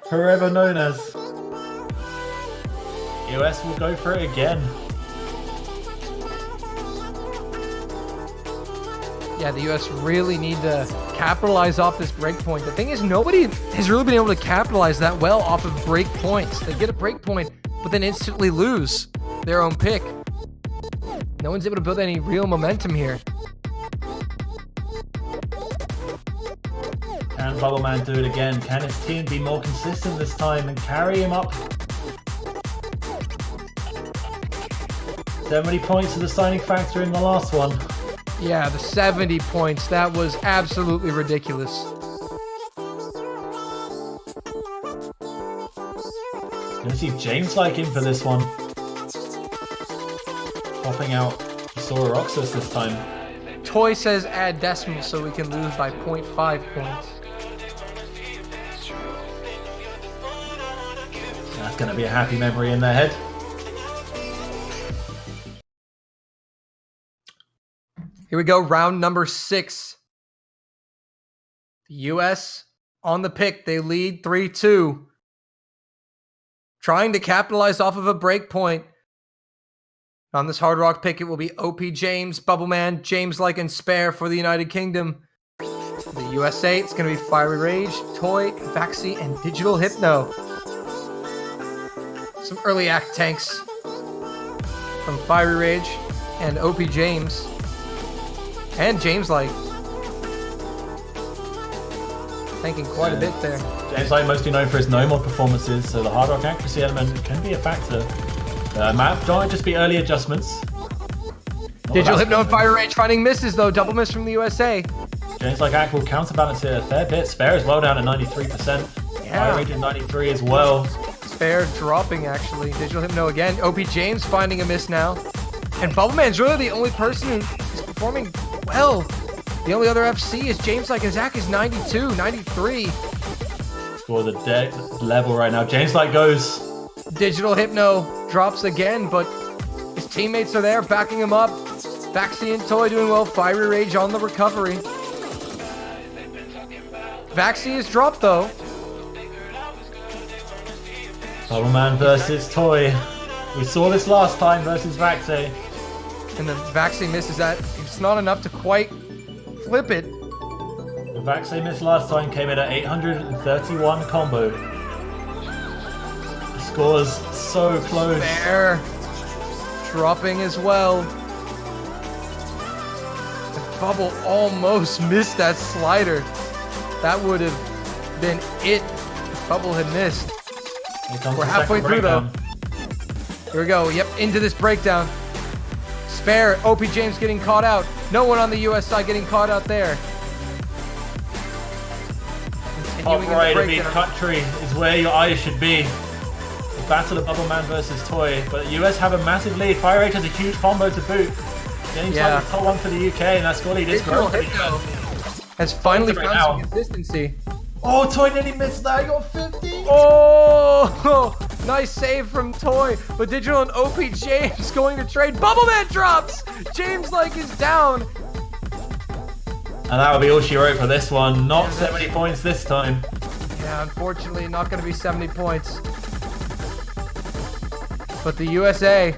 forever known as. US will go for it again. Yeah, the US really need to capitalize off this break point. The thing is, nobody has really been able to capitalize that well off of break points. They get a break point, but then instantly lose their own pick. No one's able to build any real momentum here. Can Bubbleman do it again? Can his team be more consistent this time and carry him up? 70 points to the signing factor in the last one. Yeah, the 70 points. That was absolutely ridiculous. Gonna see James like in for this one. Popping out Sora Roxas this time. Toy says add decimals so we can lose by 0.5 points. That's going to be a happy memory in their head. Here we go, round number 6. The US on the pick. They lead 3-2. Trying to capitalize off of a break point. On this Hard Rock pick, it will be OP James, Bubbleman, James Like, and Spare for the United Kingdom. The USA, it's going to be Fiery Rage, Toy, Vaxi, and Digital Hypno. Some early act tanks from Fiery Rage and OP James. And James Like. Tanking quite a bit there. James Like mostly known for his no-mod performances, so the Hard Rock accuracy element can be a factor. Might just be early adjustments. Digital Hypno and Fire Rage finding misses though. Double miss from the USA. James Like Act will counterbalance it a fair bit. Spare is well down at 93%. Yeah. Fire Rage at 93 as well. Spare dropping actually. Digital Hypno again. OP James finding a miss now. And Bubbleman's really the only person who is performing well. The only other FC is James Like, and Zach is 92, 93. Score the deck level right now. James Like goes. Digital Hypno drops again, but his teammates are there backing him up. Vaxi and Toy doing well. Fiery Rage on the recovery. Vaxi is dropped though. Bubbleman versus Toy. We saw this last time versus Vaxi. And then Vaxi misses that. It's not enough to quite flip it. The Vaxi miss last time came in at 831 combo. Scores so close. There. Dropping as well. The Bubble almost missed that slider. That would have been it if Bubble had missed. We're halfway through though. Here we go. Yep, into this breakdown. Spare. OP James getting caught out. No one on the US side getting caught out there. Top right of each country is where your eyes should be. Battle of Bubbleman versus Toy, but the US have a massive lead. Fire Rage has a huge combo to boot. James Like the top one for the UK, and that score lead is growing. Has finally found some consistency. Oh, Toy nearly missed that. He got 50. Oh, nice save from Toy. But Digital and OP James going to trade. Bubbleman drops. James Like is down. And that will be all she wrote for this one. Not 70 points this time. Yeah, unfortunately, not going to be 70 points. But the USA,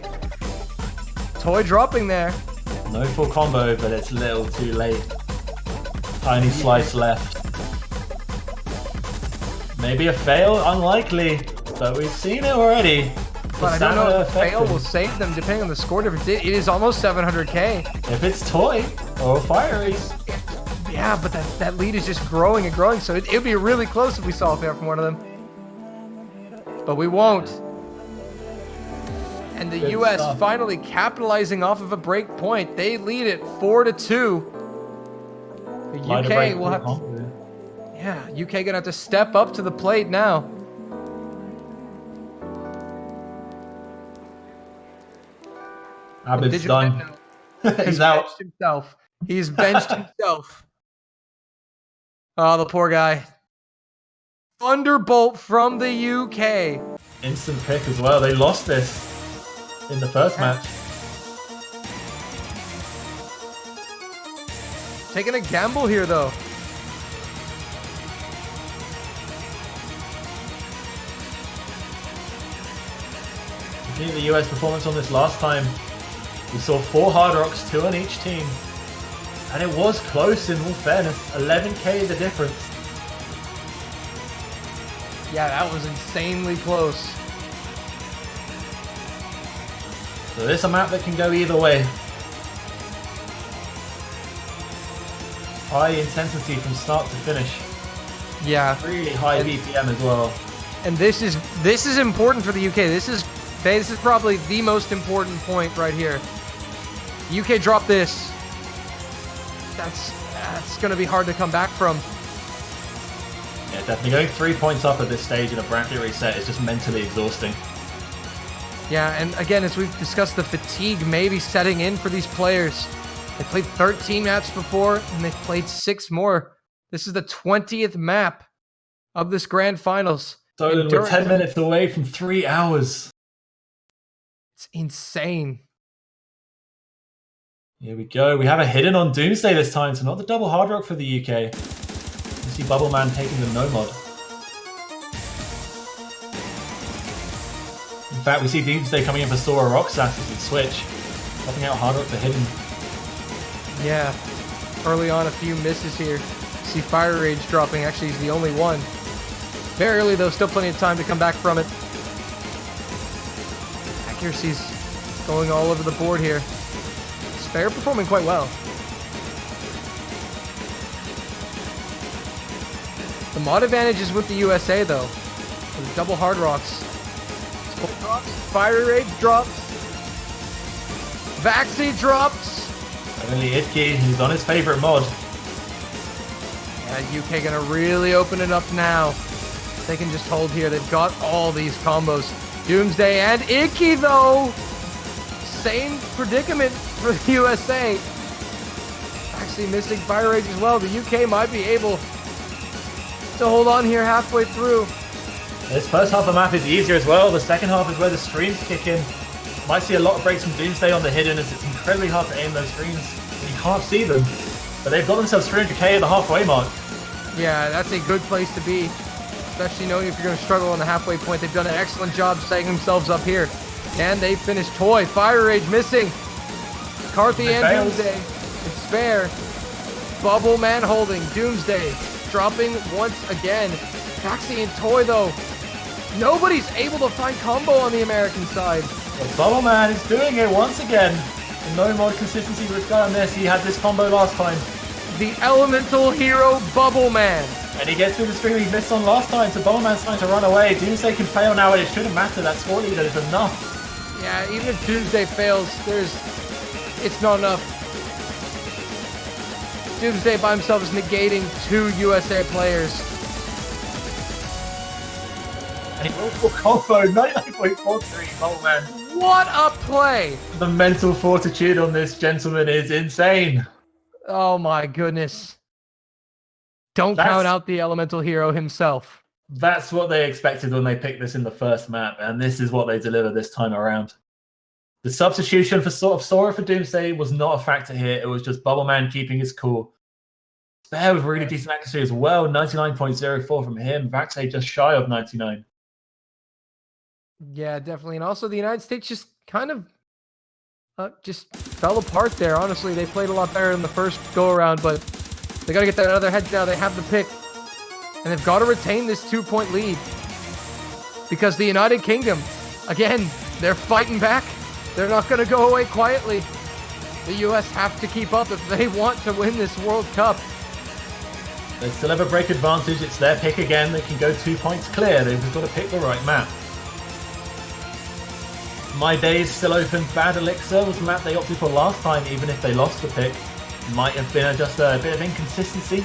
Toy dropping there. No full combo, but it's a little too late. Tiny slice left. Maybe a fail, unlikely, but we've seen it already. But I don't know if a fail will save them depending on the score difference. It is almost 700k. If it's Toy or Fiery. Yeah, but that lead is just growing and growing, so it'd be really close if we saw a fail from one of them. But we won't. And the US finally capitalizing off of a break point. They lead it 4-2. The UK will have to, UK gonna have to step up to the plate now. Abid's done. He's out. Benched himself. He's benched himself. Oh, the poor guy. Thunderbolt from the UK. Instant pick as well. They lost this in the first match. Taking a gamble here, though. Looking at the US performance on this last time, we saw 4 Hard Rocks, 2 on each team. And it was close in all fairness. 11k the difference. Yeah, that was insanely close. So this is a map that can go either way. High intensity from start to finish. Yeah. Really high BPM as well. And this is important for the UK. This is probably the most important point right here. UK drop this. That's going to be hard to come back from. Yeah, definitely going 3 points up at this stage in a bracket reset is just mentally exhausting. Yeah, and again, as we've discussed, the fatigue may be setting in for these players. They played 13 maps before, and they've played 6 more. This is the 20th map of this grand finals. Dolan, we're 10 minutes away from 3 hours. It's insane. Here we go. We have a hidden on Doomsday this time, so not the double hard rock for the UK. You see Bubbleman taking the no mod. In fact, we see Doomsday coming in for Sora Roxas as we switch. Popping out hard rock for hidden. Yeah. Early on, a few misses here. See Fire Rage dropping. Actually, he's the only one. Very early, though. Still plenty of time to come back from it. Accuracy's going all over the board here. Spare performing quite well. The mod advantage is with the USA, though. With double hard rocks. Fire Rage drops. Vaxi drops. Finally, Idke, he's on his favorite mod. Yeah, UK gonna really open it up now. They can just hold here. They've got all these combos. Doomsday and Icky, though. Same predicament for the USA. Actually missing Fire Rage as well. The UK might be able to hold on here halfway through. This first half of the map is easier as well. The second half is where the streams kick in. Might see a lot of breaks from Doomsday on the hidden as it's incredibly hard to aim those streams and you can't see them. But they've got themselves 300k at the halfway mark. Yeah, that's a good place to be. Especially knowing if you're going to struggle on the halfway point. They've done an excellent job setting themselves up here. And they finished Toy. Fire Rage missing. Carthy and Doomsday. It's Spare. Bubble Man holding. Doomsday dropping once again. Taxi and Toy, though. Nobody's able to find combo on the American side. But Bubble Man is doing it once again. No more consistency for this guy on this. He had this combo last time. The elemental hero Bubble Man. And he gets through the stream he missed on last time, so Bubble Man's trying to run away. Doomsday can fail now, and it shouldn't matter. That score leader is enough. Yeah, even if Doomsday fails, it's not enough. Doomsday by himself is negating 2 USA players. And he rolled for combo, 99.43, Bubble Man. What a play! The mental fortitude on this gentleman is insane. Oh my goodness. Don't count out the elemental hero himself. That's what they expected when they picked this in the first map, and this is what they delivered this time around. The substitution for Sora for Doomsday was not a factor here. It was just Bubble Man keeping his cool. Spare with really decent accuracy as well, 99.04 from him. Vaxay just shy of 99. Yeah, definitely. And also the United States just kind of just fell apart there. Honestly, they played a lot better in the first go-around, but they got to get that other heads now. They have the pick. And they've got to retain this 2-point lead. Because the United Kingdom, again, they're fighting back. They're not going to go away quietly. The US have to keep up if they want to win this World Cup. They still have a break advantage. It's their pick again. They can go 2 points clear. They've just got to pick the right map. My Day is still open. Bad Elixir was the map they opted for last time, even if they lost the pick. Might have been just a bit of inconsistency.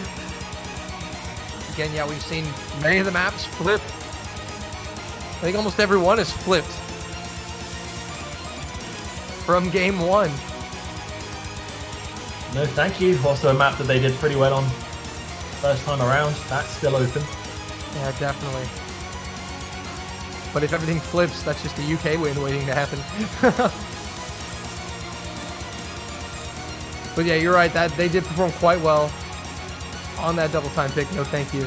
Again, yeah, we've seen many of the maps flip. I think almost every one is flipped from game 1. No, thank you. Also a map that they did pretty well on first time around. That's still open. Yeah, definitely. But if everything flips, that's just a UK win waiting to happen. But yeah, you're right. That they did perform quite well on that double time pick. No, thank you. I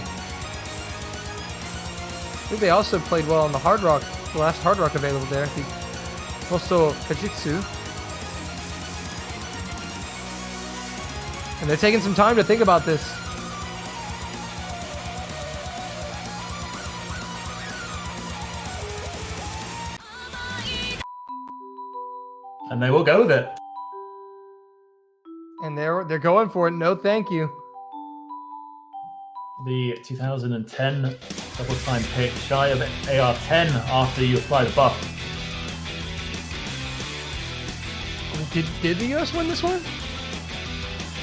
think they also played well on the hard rock. The last hard rock available there. Also Fujitsu. And they're taking some time to think about this. And they will go with it. And they're going for it. No, thank you. The 2010 double time pick, shy of AR10 after you apply the buff. Did the US win this one?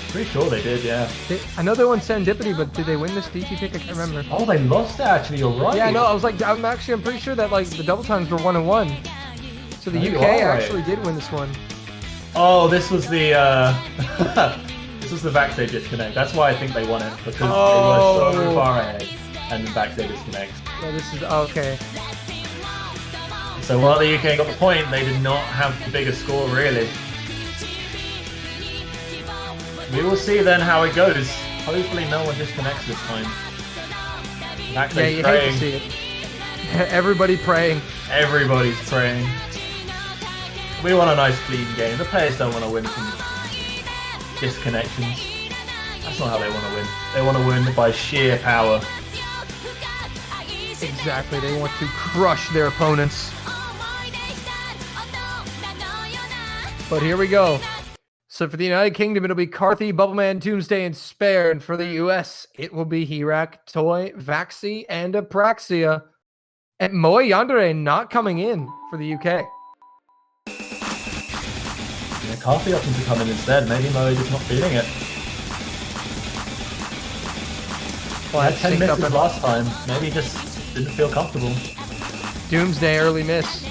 Pretty sure they did, yeah. I know they won Serendipity, but did they win this DT pick? I can't remember. Oh, they lost it actually, you're right. Yeah, no, I'm pretty sure that like the double times were 1-1. So the UK actually did win this one. Oh, this was the this was the backstage disconnect. That's why I think they won it, because they were so far ahead and then backstage disconnect. Oh, this is okay. So while the UK got the point, they did not have the bigger score really. We will see then how it goes. Hopefully no one disconnects this time. Backstage you praying. hate to see it. Everybody praying. Everybody's praying. We want a nice clean game. The players don't want to win from disconnections. That's not how they want to win. They want to win by sheer power. Exactly. They want to crush their opponents. But here we go. So for the United Kingdom, it'll be Carthy, Bubbleman, Doomsday, and Spare. And for the US, it will be Hirak, Toy, Vaxi, and Apraxia. And Moe Yandere not coming in for the UK. Yeah, Carthy opting to come in instead. Maybe Moe just not feeling it. Well, He had 10 misses last time. Maybe he just didn't feel comfortable. Doomsday early miss.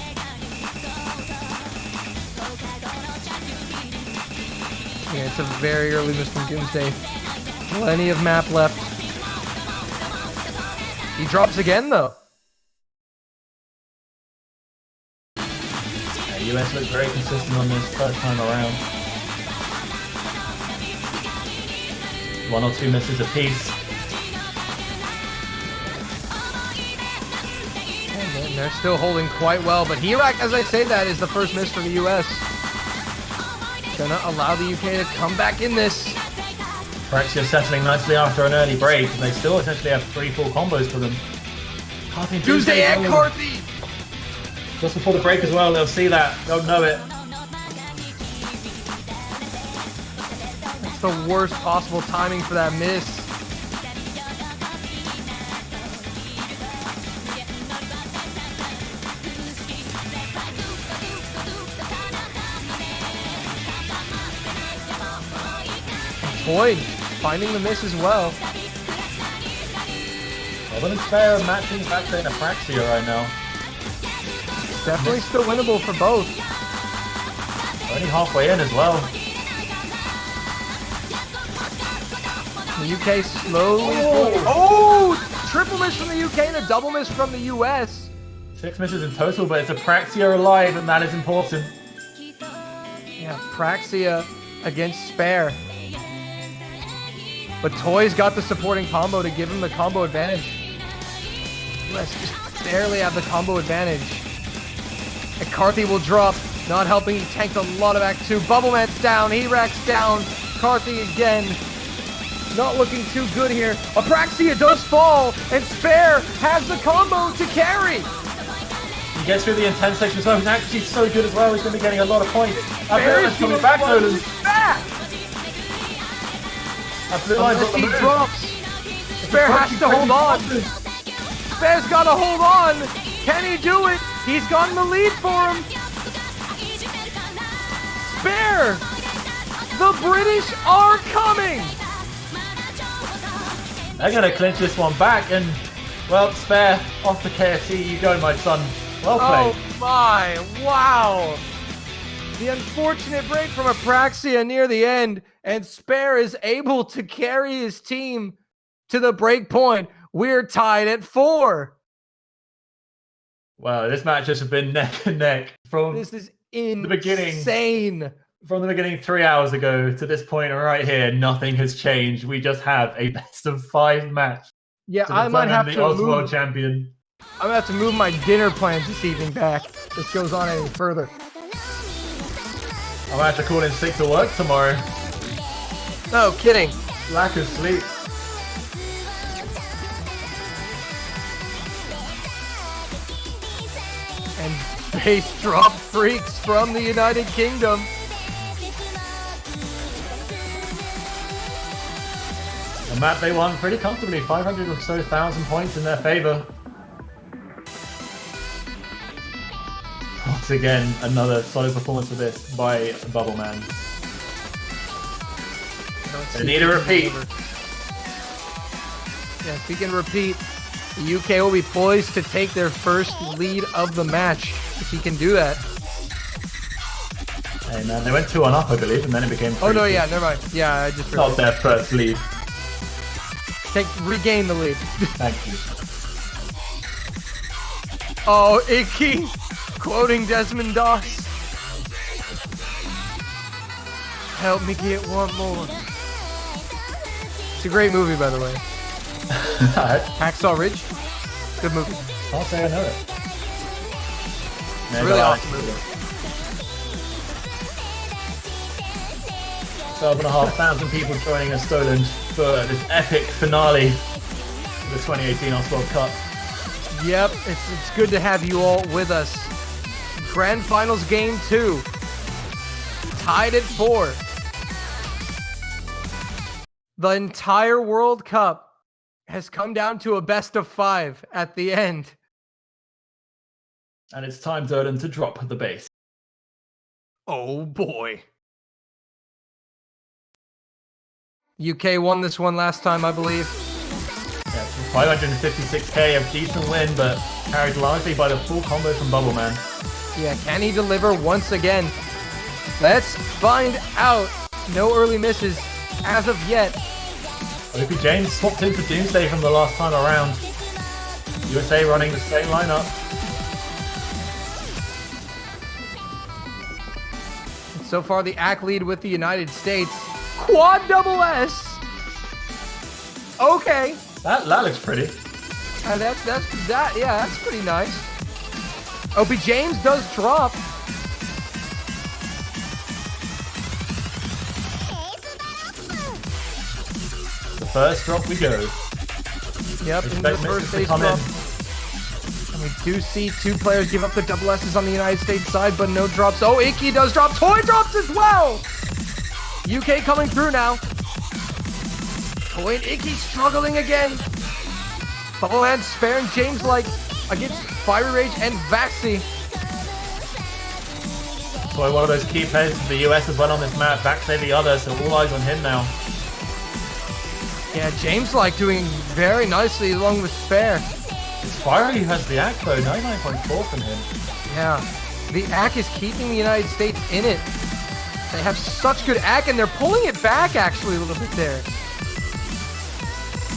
Yeah, it's a very early miss from Doomsday. Plenty of map left. He drops again, though. Yeah, US looked very consistent on this first time around. 1 or 2 misses apiece. And they're still holding quite well, but Hirak, as I say that, is the first miss for the US. Gonna allow the UK to come back in this. Praxia settling nicely after an early break, and they still essentially have 3 full combos for them. Carthy, Doomsday and Carthy! Just before the break as well, they'll see that. They'll know it. It's the worst possible timing for that miss. Boyd finding the miss as well. Robin and Spare are matching back to Apraxia right now. Definitely still winnable for both. Only halfway in as well. The UK slowly... Oh! Triple miss from the UK and a double miss from the US. 6 misses in total, but it's Apraxia alive, and that is important. Yeah, Praxia against Spare. But Toy's got the supporting combo to give him the combo advantage. US just barely have the combo advantage. And Carthy will drop, not helping. He tanked a lot of Act 2. Bubbleman's down, Hirak's down. Carthy again. Not looking too good here. Apraxia does fall, and Spare has the combo to carry. He gets through the intense section as well. He's actually so good as well. He's going to be getting a lot of points. Spare's coming back, Nolan. Back! Unless he drops. Spare has to hold on. Spare's got to hold on. Can he do it? He's gotten the lead for him. Spare! The British are coming! They're going to clinch this one back, and, well, Spare, off to KFC you go, my son. Well played. Oh my, wow! The unfortunate break from Apraxia near the end, and Spare is able to carry his team to the break point. We're tied at 4. Wow, this match has been neck and neck from This is insane. the beginning. From the beginning 3 hours ago to this point right here, nothing has changed. We just have a best of 5 match. Yeah, to I might have the to Oz World move. Champion. I'm gonna have to move my dinner plans this evening back. This goes on any further. I'm gonna have to call in sick to work tomorrow. No kidding. Lack of sleep. And base drop freaks from the United Kingdom. A map they won pretty comfortably, 500 or so thousand points in their favor. Once again, another solid performance for this by Bubbleman. They need a repeat. Yeah, if we can repeat, the UK will be poised to take their first lead of the match if he can do that. Hey man, they went 2-1 up, I believe, and then it became 3-2. Oh no, yeah, never mind. Yeah, I just Not realized. their first lead. Regain the lead. Thank you. Oh, Icky, quoting Desmond Doss. Help me get one more. It's a great movie, by the way. Hacksaw Ridge, good movie. Can't say I know it. It's a really awesome movie. 12,500 people joining us, Stolen, for this epic finale of the 2018 Oswald Cup. Yep, it's good to have you all with us. Grand Finals Game 2. Tied at 4. The entire World Cup has come down to a best of 5 at the end. And it's time, Dolan, to drop the bass. Oh boy. UK won this one last time, I believe. Yeah, 556k, a decent win, but carried largely by the full combo from Bubble Man. Yeah, can he deliver once again? Let's find out. No early misses as of yet. Opie James swapped in for Doomsday from the last time around. USA running the same lineup. So far, the ACK lead with the United States. Quad double S. Okay. That looks pretty. That's pretty nice. Opie James does drop. The first drop we go. Yep, in the Expect first misses to base come drop. in. And we do see 2 players give up the double S's on the United States side, but no drops. Oh, Icky does drop. Toy drops as well. UK coming through now. Toy and Icky struggling again. Bubblehead sparing James like against Fiery Rage and Vaxi. So one of those key players for the US as well on this map. Vaxi the other, so all eyes on him now. Yeah, James like doing very nicely along with Spare. It's Fiery who has the ACK though, 99.4 from him. Yeah, the ACK is keeping the United States in it. They have such good ACK and they're pulling it back actually a little bit there.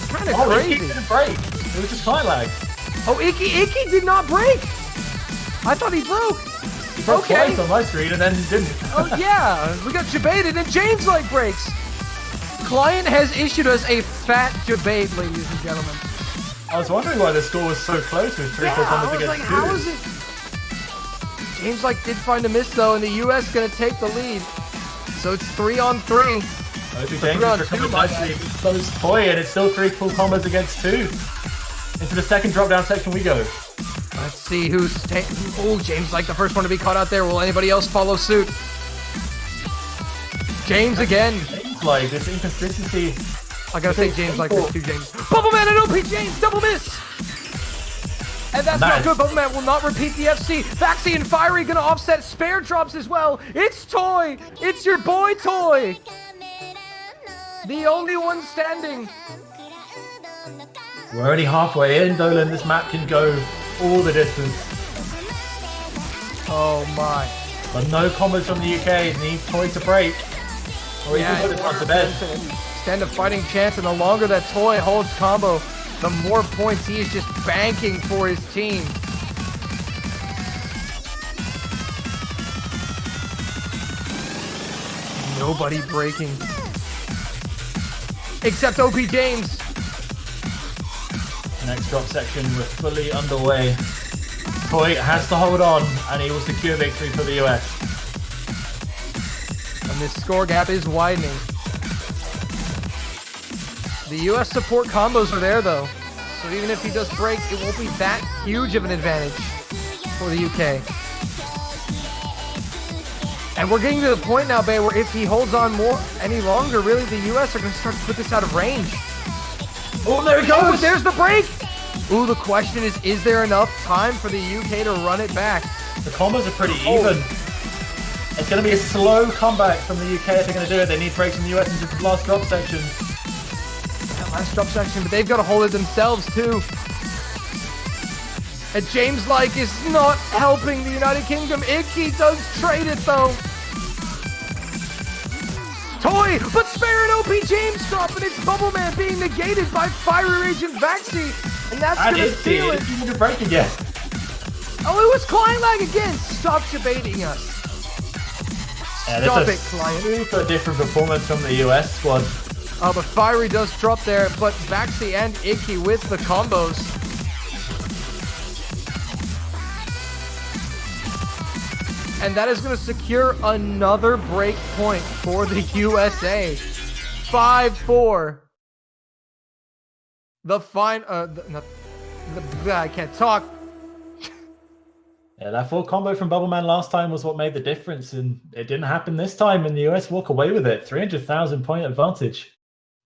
Kind of crazy. Icky didn't break. It was just client lag. Oh, Icky did not break. I thought he broke. He broke twice on my screen and then didn't. Oh yeah, we got debated and James like breaks. Client has issued us a fat debate, ladies and gentlemen. I was wondering why the score was so close with 3-4 combos against 2. How is it? James like did find a miss though, and the US gonna take the lead. So it's 3-on-3. Opie James is recovering nicely. So is Toy, and it's still 3 full combos against 2. Into the second drop down section we go. Let's see who's oh, James like the first one to be caught out there. Will anybody else follow suit? James again. James like this inconsistency. I gotta say James like this too, James. Bubbleman and OP James, double miss! And that's not good. Bubbleman will not repeat the FC. Vaxi and Fiery gonna offset Spare drops as well. It's Toy! It's your boy Toy! The only one standing. We're already halfway in, Dolan. This map can go all the distance. Oh my. But no combos from the UK. Need Toy to break. Or he can put this one to bed. Stand a fighting chance, and the longer that Toy holds combo, the more points he is just banking for his team. Nobody breaking. Except OP James. Next drop section, we're fully underway. Toy has to hold on, and he will secure victory for the US. And this score gap is widening. The US support combos are there though. So even if he does break, it won't be that huge of an advantage for the UK. And we're getting to the point now, Bay, where if he holds on any longer, really the US are going to start to put this out of range. Oh, there it goes! Oh, there's the break! Ooh, the question is there enough time for the UK to run it back? The combos are pretty even. It's going to be a slow comeback from the UK if they're going to do it. They need breaks from the US into the last drop section. Last drop section, but they've got to hold it themselves too. And James like is not helping the United Kingdom. Icky does trade it though. quickly, but Spare and OP James stop, and it's Bubble Man being negated by Fiery Rage and Vaxi, and that's gonna steal it. You need to break again. Oh, it was Client Lag again. Stop debating us. Stop it, Client. Super different performance from the US squad. Oh, but Fiery does drop there, but Vaxi and Icky with the combos. And that is going to secure another break point for the USA. 5-4. The fine, I can't talk. Yeah, that full combo from Bubble Man last time was what made the difference, and it didn't happen this time, and the US walk away with it. 300,000 point advantage.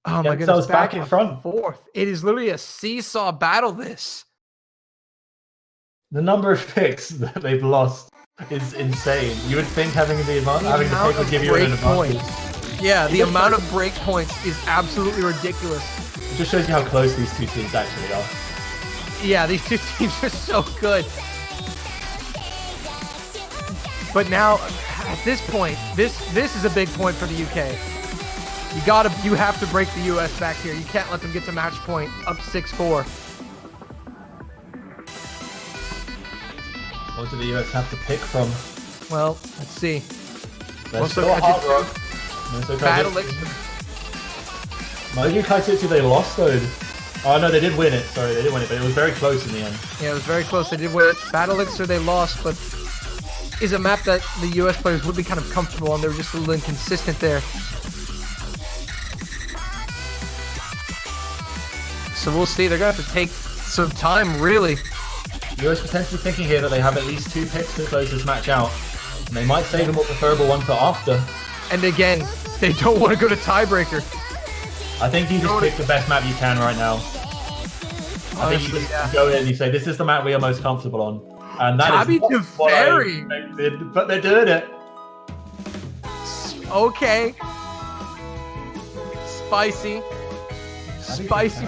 Oh my goodness, back in front. Forth. It is literally a seesaw battle, this. The number of picks that they've lost is insane. You would think having the pick would give you an advantage. Yeah, the amount of break points is absolutely ridiculous. It just shows you how close these two teams actually are. Yeah, these two teams are so good. But now, at this point, this is a big point for the UK. You have to break the US back here. You can't let them get to match point up 6-4. What do the US have to pick from? Well, let's see. Let's go Hard Rock. Battle Elixir. Mojo Kaitsutsu, they lost though. Oh no, they did win it. Sorry, they did win it, but it was very close in the end. Yeah, it was very close. They did win it. Battle Elixir, they lost, but is a map that the US players would be kind of comfortable on. They were just a little inconsistent there. So we'll see. They're going to have to take some time, really. US potentially thinking here that they have at least 2 picks to close this match out. And they might save a more preferable one for after. And again, they don't want to go to tiebreaker. I think you just pick the best map you can right now. I think you just go in and you say, this is the map we are most comfortable on. And that is not what I expected, but they're doing it. Okay. Spicy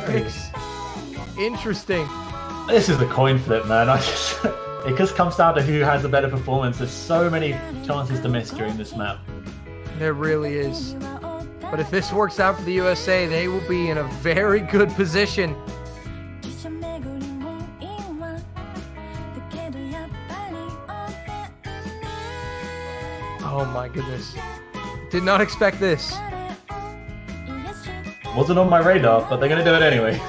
picks. Interesting. This is a coin flip, man. It just comes down to who has a better performance. There's so many chances to miss during this map. There really is. But if this works out for the USA, they will be in a very good position. Oh my goodness. Did not expect this. Wasn't on my radar, but they're going to do it anyway.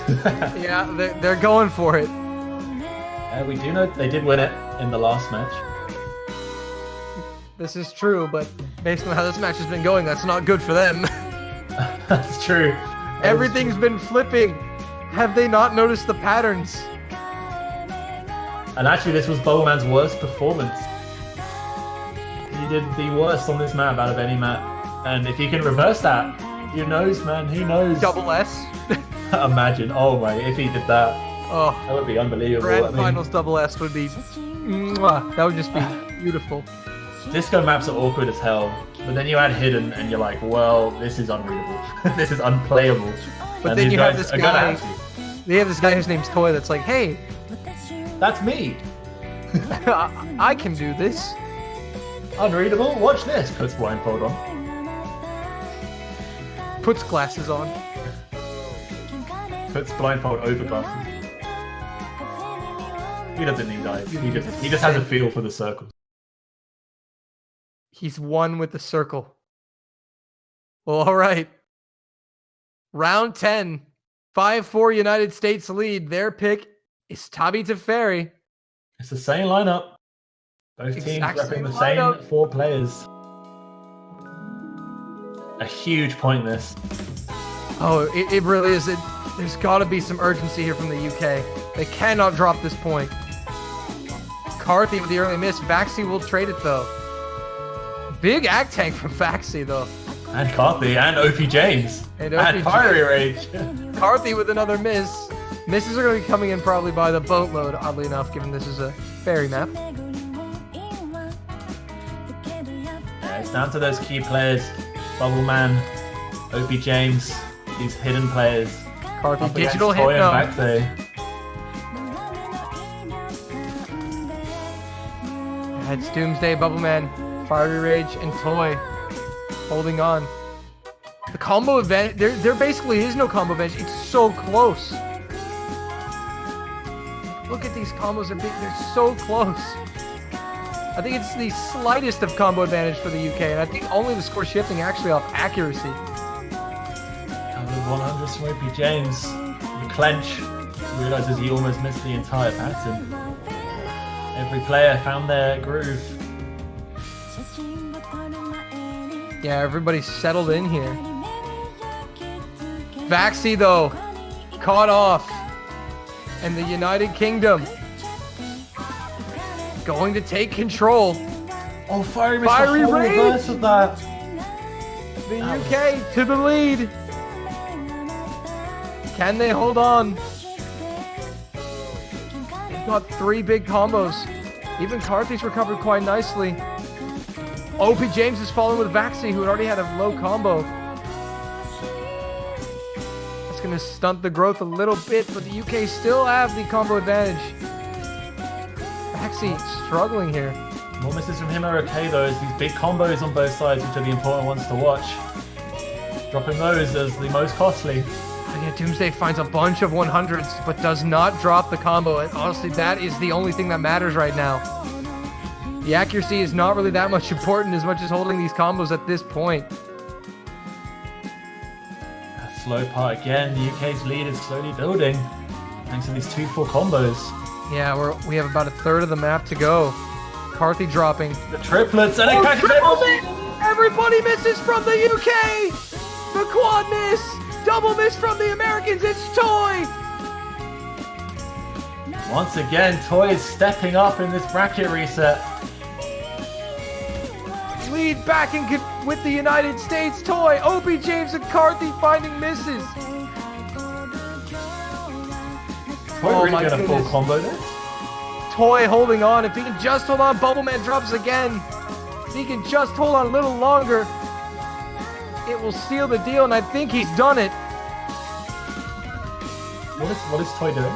Yeah, they're going for it. We do know they did win it in the last match. This is true, but based on how this match has been going, that's not good for them. That's true. Everything's been flipping. Have they not noticed the patterns? And actually, this was Bowman's worst performance. He did the worst on this map out of any map. And if you can reverse that, who knows, man? Who knows? Double S. Imagine. Oh my, if he did that. Oh, that would be unbelievable. Grand Finals double S would be... That would just be beautiful. Disco maps are awkward as hell. But then you add Hidden and you're like, well, this is unreadable. This is unplayable. But and then you have this guy... They have this guy whose name's Toy that's like, hey... That's me! I can do this. Unreadable? Watch this! Puts blindfold on. Puts glasses on. Puts blindfold over glasses. He doesn't need eyes. He just has a feel for the circles. He's one with the circle. Well, all right. Round 10. 5-4 United States lead. Their pick is Tabi Teferi. It's the same lineup. Both teams repping the same 4 players. A huge point this. Oh, it really is. There's got to be some urgency here from the UK. They cannot drop this point. Carthy with the early miss. Vaxi will trade it, though. Big ag tank from Vaxi, though. And Carthy, and OP James. And Fiery Rage. Carthy with another miss. Misses are going to be coming in probably by the boatload, oddly enough, given this is a fairy map. Yeah, it's down to those key players. Bubble Man, OP James, these hidden players. Carthy, digital hit, no. It's Doomsday, Bubble Man, Fiery Rage, and Toy holding on. The combo advantage, there basically is no combo advantage. It's so close. Look at these combos, they're so close. I think it's the slightest of combo advantage for the UK, and I think only the score shifting actually off accuracy. And with 100 from OP James, the clench, realizes he almost missed the entire pattern. Every player found their groove. Yeah, everybody's settled in here. Vaxi, though, caught off. And the United Kingdom going to take control. Oh, Fiery missed the whole reverse of that. The UK to the lead. Can they hold on? They've got 3 big combos. Even Carthy's recovered quite nicely. OP James is following with Vaxi, who had already had a low combo. That's going to stunt the growth a little bit, but the UK still have the combo advantage. Vaxi struggling here. More misses from him are okay though, as these big combos on both sides, which are the important ones to watch. Dropping those as the most costly. And yeah, Doomsday finds a bunch of 100s, but does not drop the combo. And honestly, that is the only thing that matters right now. The accuracy is not really that much important as much as holding these combos at this point. A slow part again. The UK's lead is slowly building thanks to these 2 full combos. Yeah, we have about a third of the map to go. Carthy dropping. The triplets and it catches everybody! Everybody misses from the UK! The quad miss! Double miss from the Americans, it's Toy! Once again, Toy is stepping up in this bracket reset. Lead back with the United States. Toy, OP James and Carthy finding misses. Toy really gonna full combo this? Toy holding on. If he can just hold on, Bubbleman drops again. If he can just hold on a little longer, it will seal the deal, and I think he's done it. What is Toy doing?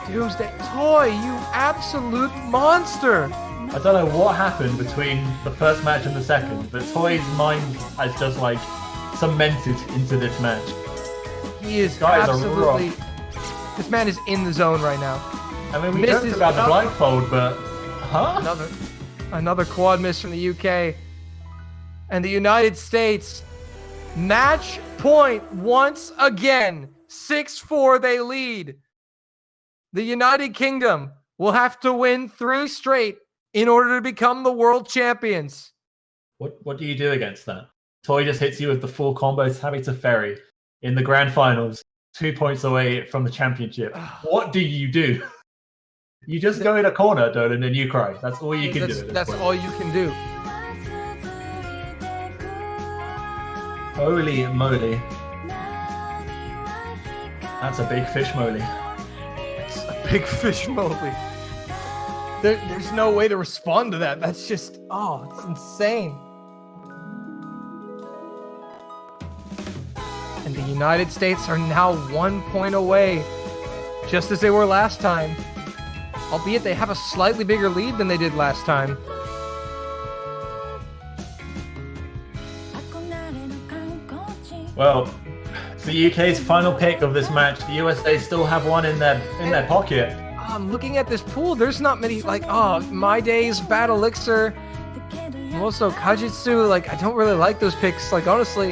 Doomsday. Toy, you absolute monster. I don't know what happened between the first match and the second, but Toy's mind has just like cemented into this match. He is absolutely... This man is in the zone right now. I mean, we joked about the blindfold, but... Huh? Another quad miss from the UK. And the United States, match point once again. 6-4, they lead. The United Kingdom will have to win 3 straight in order to become the world champions. What do you do against that? Toy just hits you with the full combo Tabby to Ferry in the grand finals, 2 points away from the championship. What do? You just go in a corner, Dolan, and you cry. That's all you can do. That's all you can do. Holy moly. That's a big fish moly. It's a big fish moly. There's no way to respond to that. That's just, it's insane. And the United States are now 1 point away, just as they were last time. Albeit they have a slightly bigger lead than they did last time. Well, it's the UK's final pick of this match. The USA still have one in their pocket. Looking at this pool, there's not many, My Days, Bad Elixir, and also Kajitsu. I don't really like those picks. Honestly,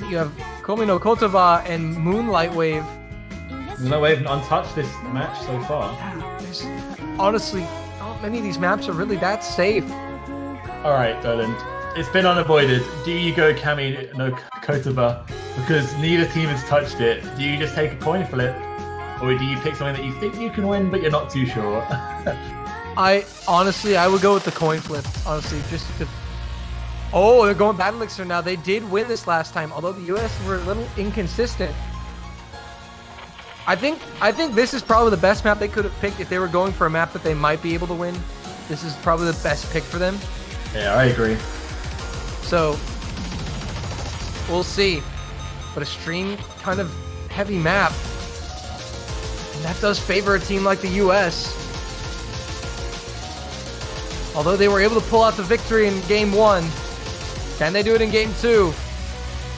you have Komi no Kotaba and Moonlight Wave. Moonlight Wave untouched this match so far. Honestly, not many of these maps are really that safe. Alright, Dolan. It's been unavoided. Do you go Kami no Kotaba? Because neither team has touched it. Do you just take a coin flip? Or do you pick something that you think you can win, but you're not too sure? I would go with the coin flip. Honestly, just to... Oh, they're going Bad Elixir now. They did win this last time, although the US were a little inconsistent. I think this is probably the best map they could have picked if they were going for a map that they might be able to win. This is probably the best pick for them. Yeah, I agree. So, we'll see. But a stream kind of heavy map. And that does favor a team like the US. Although they were able to pull out the victory in Game 1. Can they do it in Game 2?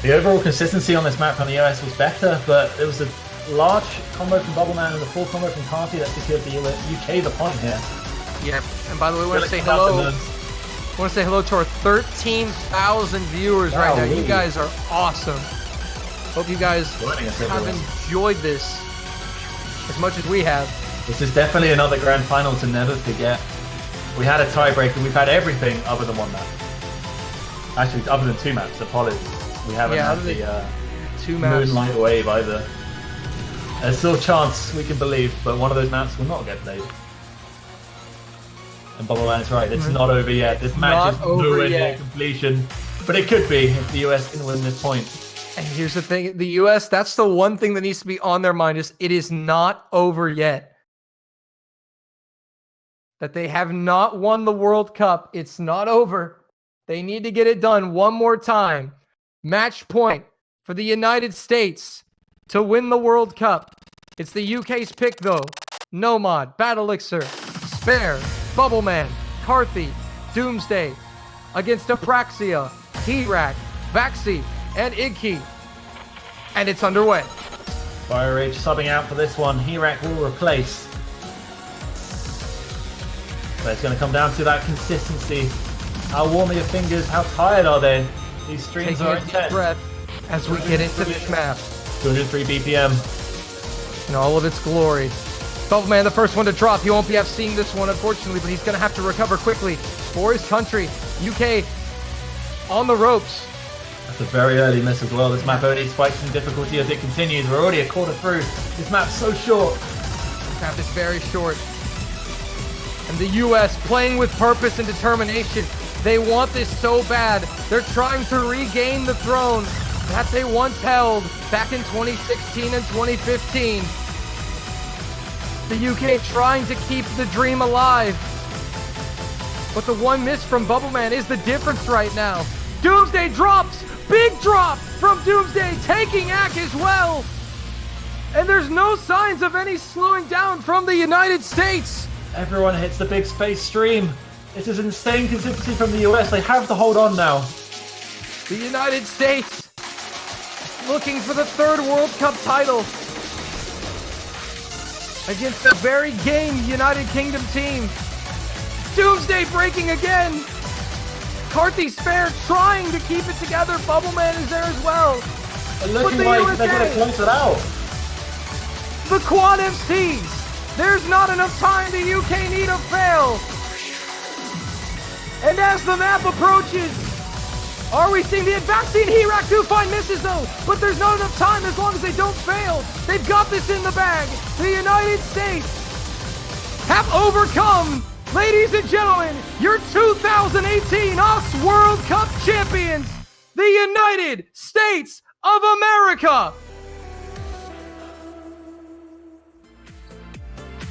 The overall consistency on this map from the US was better, but it was a large combo from Bubbleman and a full combo from Carty that secured the UK the point here. Yep. And by the way, I want to say hello. I want to say hello to our 13,000 viewers right now. You guys are awesome. Hope you guys have enjoyed this as much as we have. This is definitely another grand final to never forget. We had a tiebreaker. We've had everything other than one map. Actually, other than 2 maps. Apologies. We haven't had the 2 maps. Moonlight Wave either. There's still a chance we can believe, but one of those maps will not get played. And Bubbleman's right. It's not over yet. This match is nowhere near completion, but it could be if the US can win this point. And here's the thing: the US. That's the one thing that needs to be on their mind: is it is not over yet. That they have not won the World Cup. It's not over. They need to get it done one more time. Match point for the United States to win the World Cup. It's the UK's pick, though. Nomad, Battleelixir, Spare, Bubbleman, Carthy, Doomsday against Apraxia, Herak, Vaxi, and Igki. And it's underway. Fire Rage subbing out for this one. Herak will replace. But it's going to come down to that consistency. How warm are your fingers? How tired are they? These streams Taking are a deep intense. breath as we get into this map. 203 BPM. In all of its glory. Bubbleman, the first one to drop. He won't be seeing this one, unfortunately, but he's going to have to recover quickly for his country. UK on the ropes. That's a very early miss as well. This map only spikes in difficulty as it continues. We're already a quarter through. This map's so short. This map is very short. And the US playing with purpose and determination. They want this so bad. They're trying to regain the throne that they once held back in 2016 and 2015. The UK trying to keep the dream alive. But the one miss from Bubbleman is the difference right now. Doomsday drops! Big drop from Doomsday, taking Ack as well! And there's no signs of any slowing down from the United States! Everyone hits the big space stream. This is insane consistency from the US. They have to hold on now. The United States looking for the 3rd World Cup title against the very game United Kingdom team. Doomsday breaking again. Carthy Spare trying to keep it together. Bubbleman is there as well. They're looking like they're going to close it out. The Quad FCs. There's not enough time. The UK need a fail. And as the map approaches, are we seeing the vaccine? Herak do find misses though, but there's not enough time as long as they don't fail. They've got this in the bag. The United States have overcome, ladies and gentlemen, your 2018 US World Cup champions, the United States of America.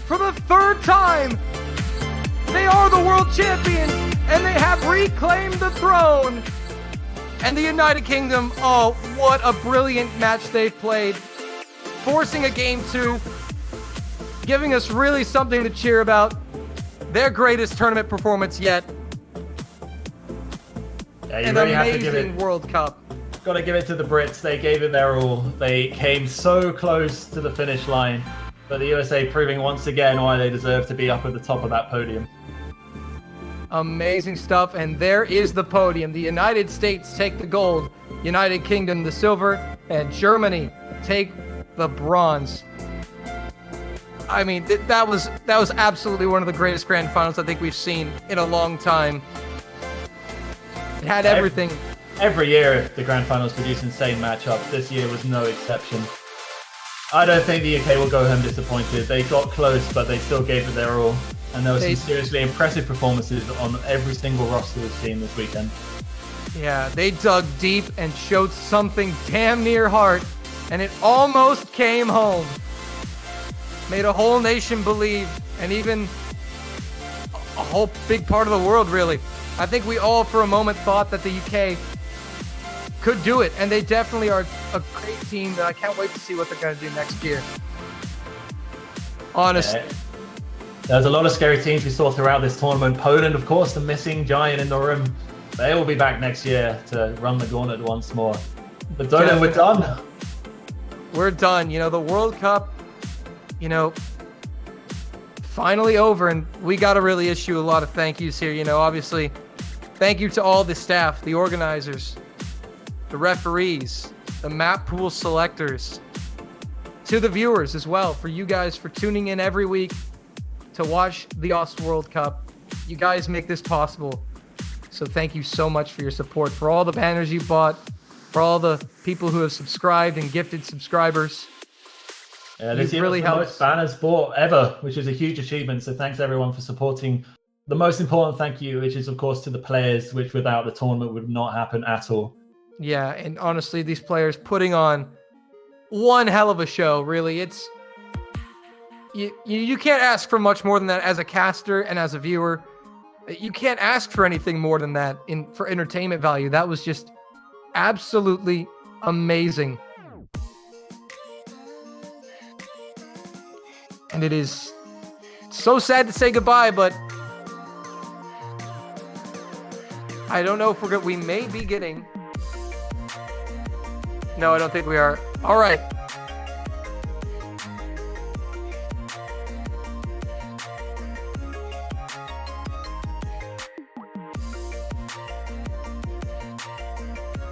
For the 3rd time, they are the world champions, and they have reclaimed the throne. And the United Kingdom, oh, what a brilliant match they've played. Forcing a game 2, giving us really something to cheer about. Their greatest tournament performance yet. Yeah, An amazing World Cup. Got to give it to the Brits. They gave it their all. They came so close to the finish line. But the USA proving once again why they deserve to be up at the top of that podium. Amazing stuff, and there is the podium. The United States take the gold, United Kingdom the silver, and Germany take the bronze. I mean, that was absolutely one of the greatest grand finals I think we've seen in a long time. It had everything. Every year the grand finals produce insane matchups. This year was no exception. I don't think the UK will go home disappointed. They got close, but they still gave it their all. And there were some seriously impressive performances on every single roster we've seen this weekend. Yeah, they dug deep and showed something damn near heart, and it almost came home. Made a whole nation believe, and even a whole big part of the world, really. I think we all, for a moment, thought that the UK could do it, and they definitely are a great team that I can't wait to see what they're going to do next year. Honestly. Yeah. There's a lot of scary teams we saw throughout this tournament. Poland, of course, the missing giant in the room. They will be back next year to run the gauntlet once more. But Dolan, we're done. We're done. You know, the World Cup, you know, finally over, and we got to really issue a lot of thank yous here. You know, obviously, thank you to all the staff, the organizers, the referees, the map pool selectors, to the viewers as well, for you guys for tuning in every week to watch the OS World Cup. You guys make this possible. So thank you so much for your support, for all the banners you bought, for all the people who have subscribed and gifted subscribers. Yeah, this year really was the most banners bought ever, which is a huge achievement. So thanks everyone for supporting. The most important thank you, which is of course to the players, which without the tournament would not happen at all. Yeah, and honestly, these players putting on one hell of a show. Really, it's you can't ask for much more than that as a caster and as a viewer. You can't ask for anything more than that for entertainment value. That was just absolutely amazing. And it is so sad to say goodbye, but I don't know if we may be getting. No, I don't think we are. All right.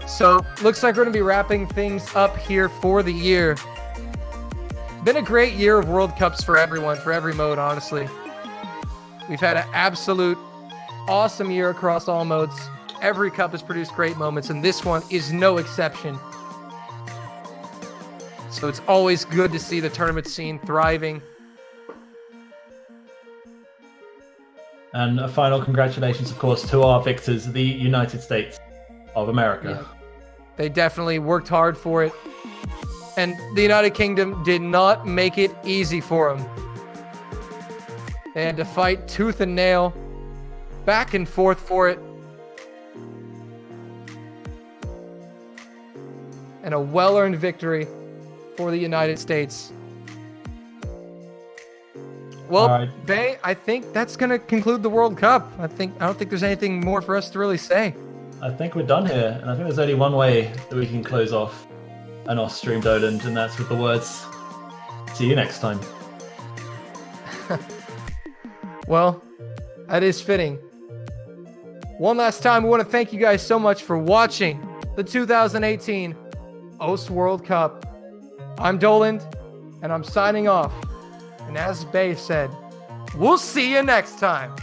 So, looks like we're going to be wrapping things up here for the year. Been a great year of World Cups for everyone, for every mode, honestly. We've had an absolute awesome year across all modes. Every cup has produced great moments, and this one is no exception. So it's always good to see the tournament scene thriving. And a final congratulations, of course, to our victors, the United States of America. Yeah. They definitely worked hard for it. And the United Kingdom did not make it easy for them. They had to fight tooth and nail, back and forth for it. And a well-earned victory for the United States. Well, right. Bay, I think that's going to conclude the World Cup. I don't think there's anything more for us to really say. I think we're done here, and I think there's only one way that we can close off an OS stream, Dolan, and that's with the words, see you next time. Well, that is fitting. One last time, we want to thank you guys so much for watching the 2018 OS World Cup. I'm Dolan, and I'm signing off. And as Bay said, we'll see you next time.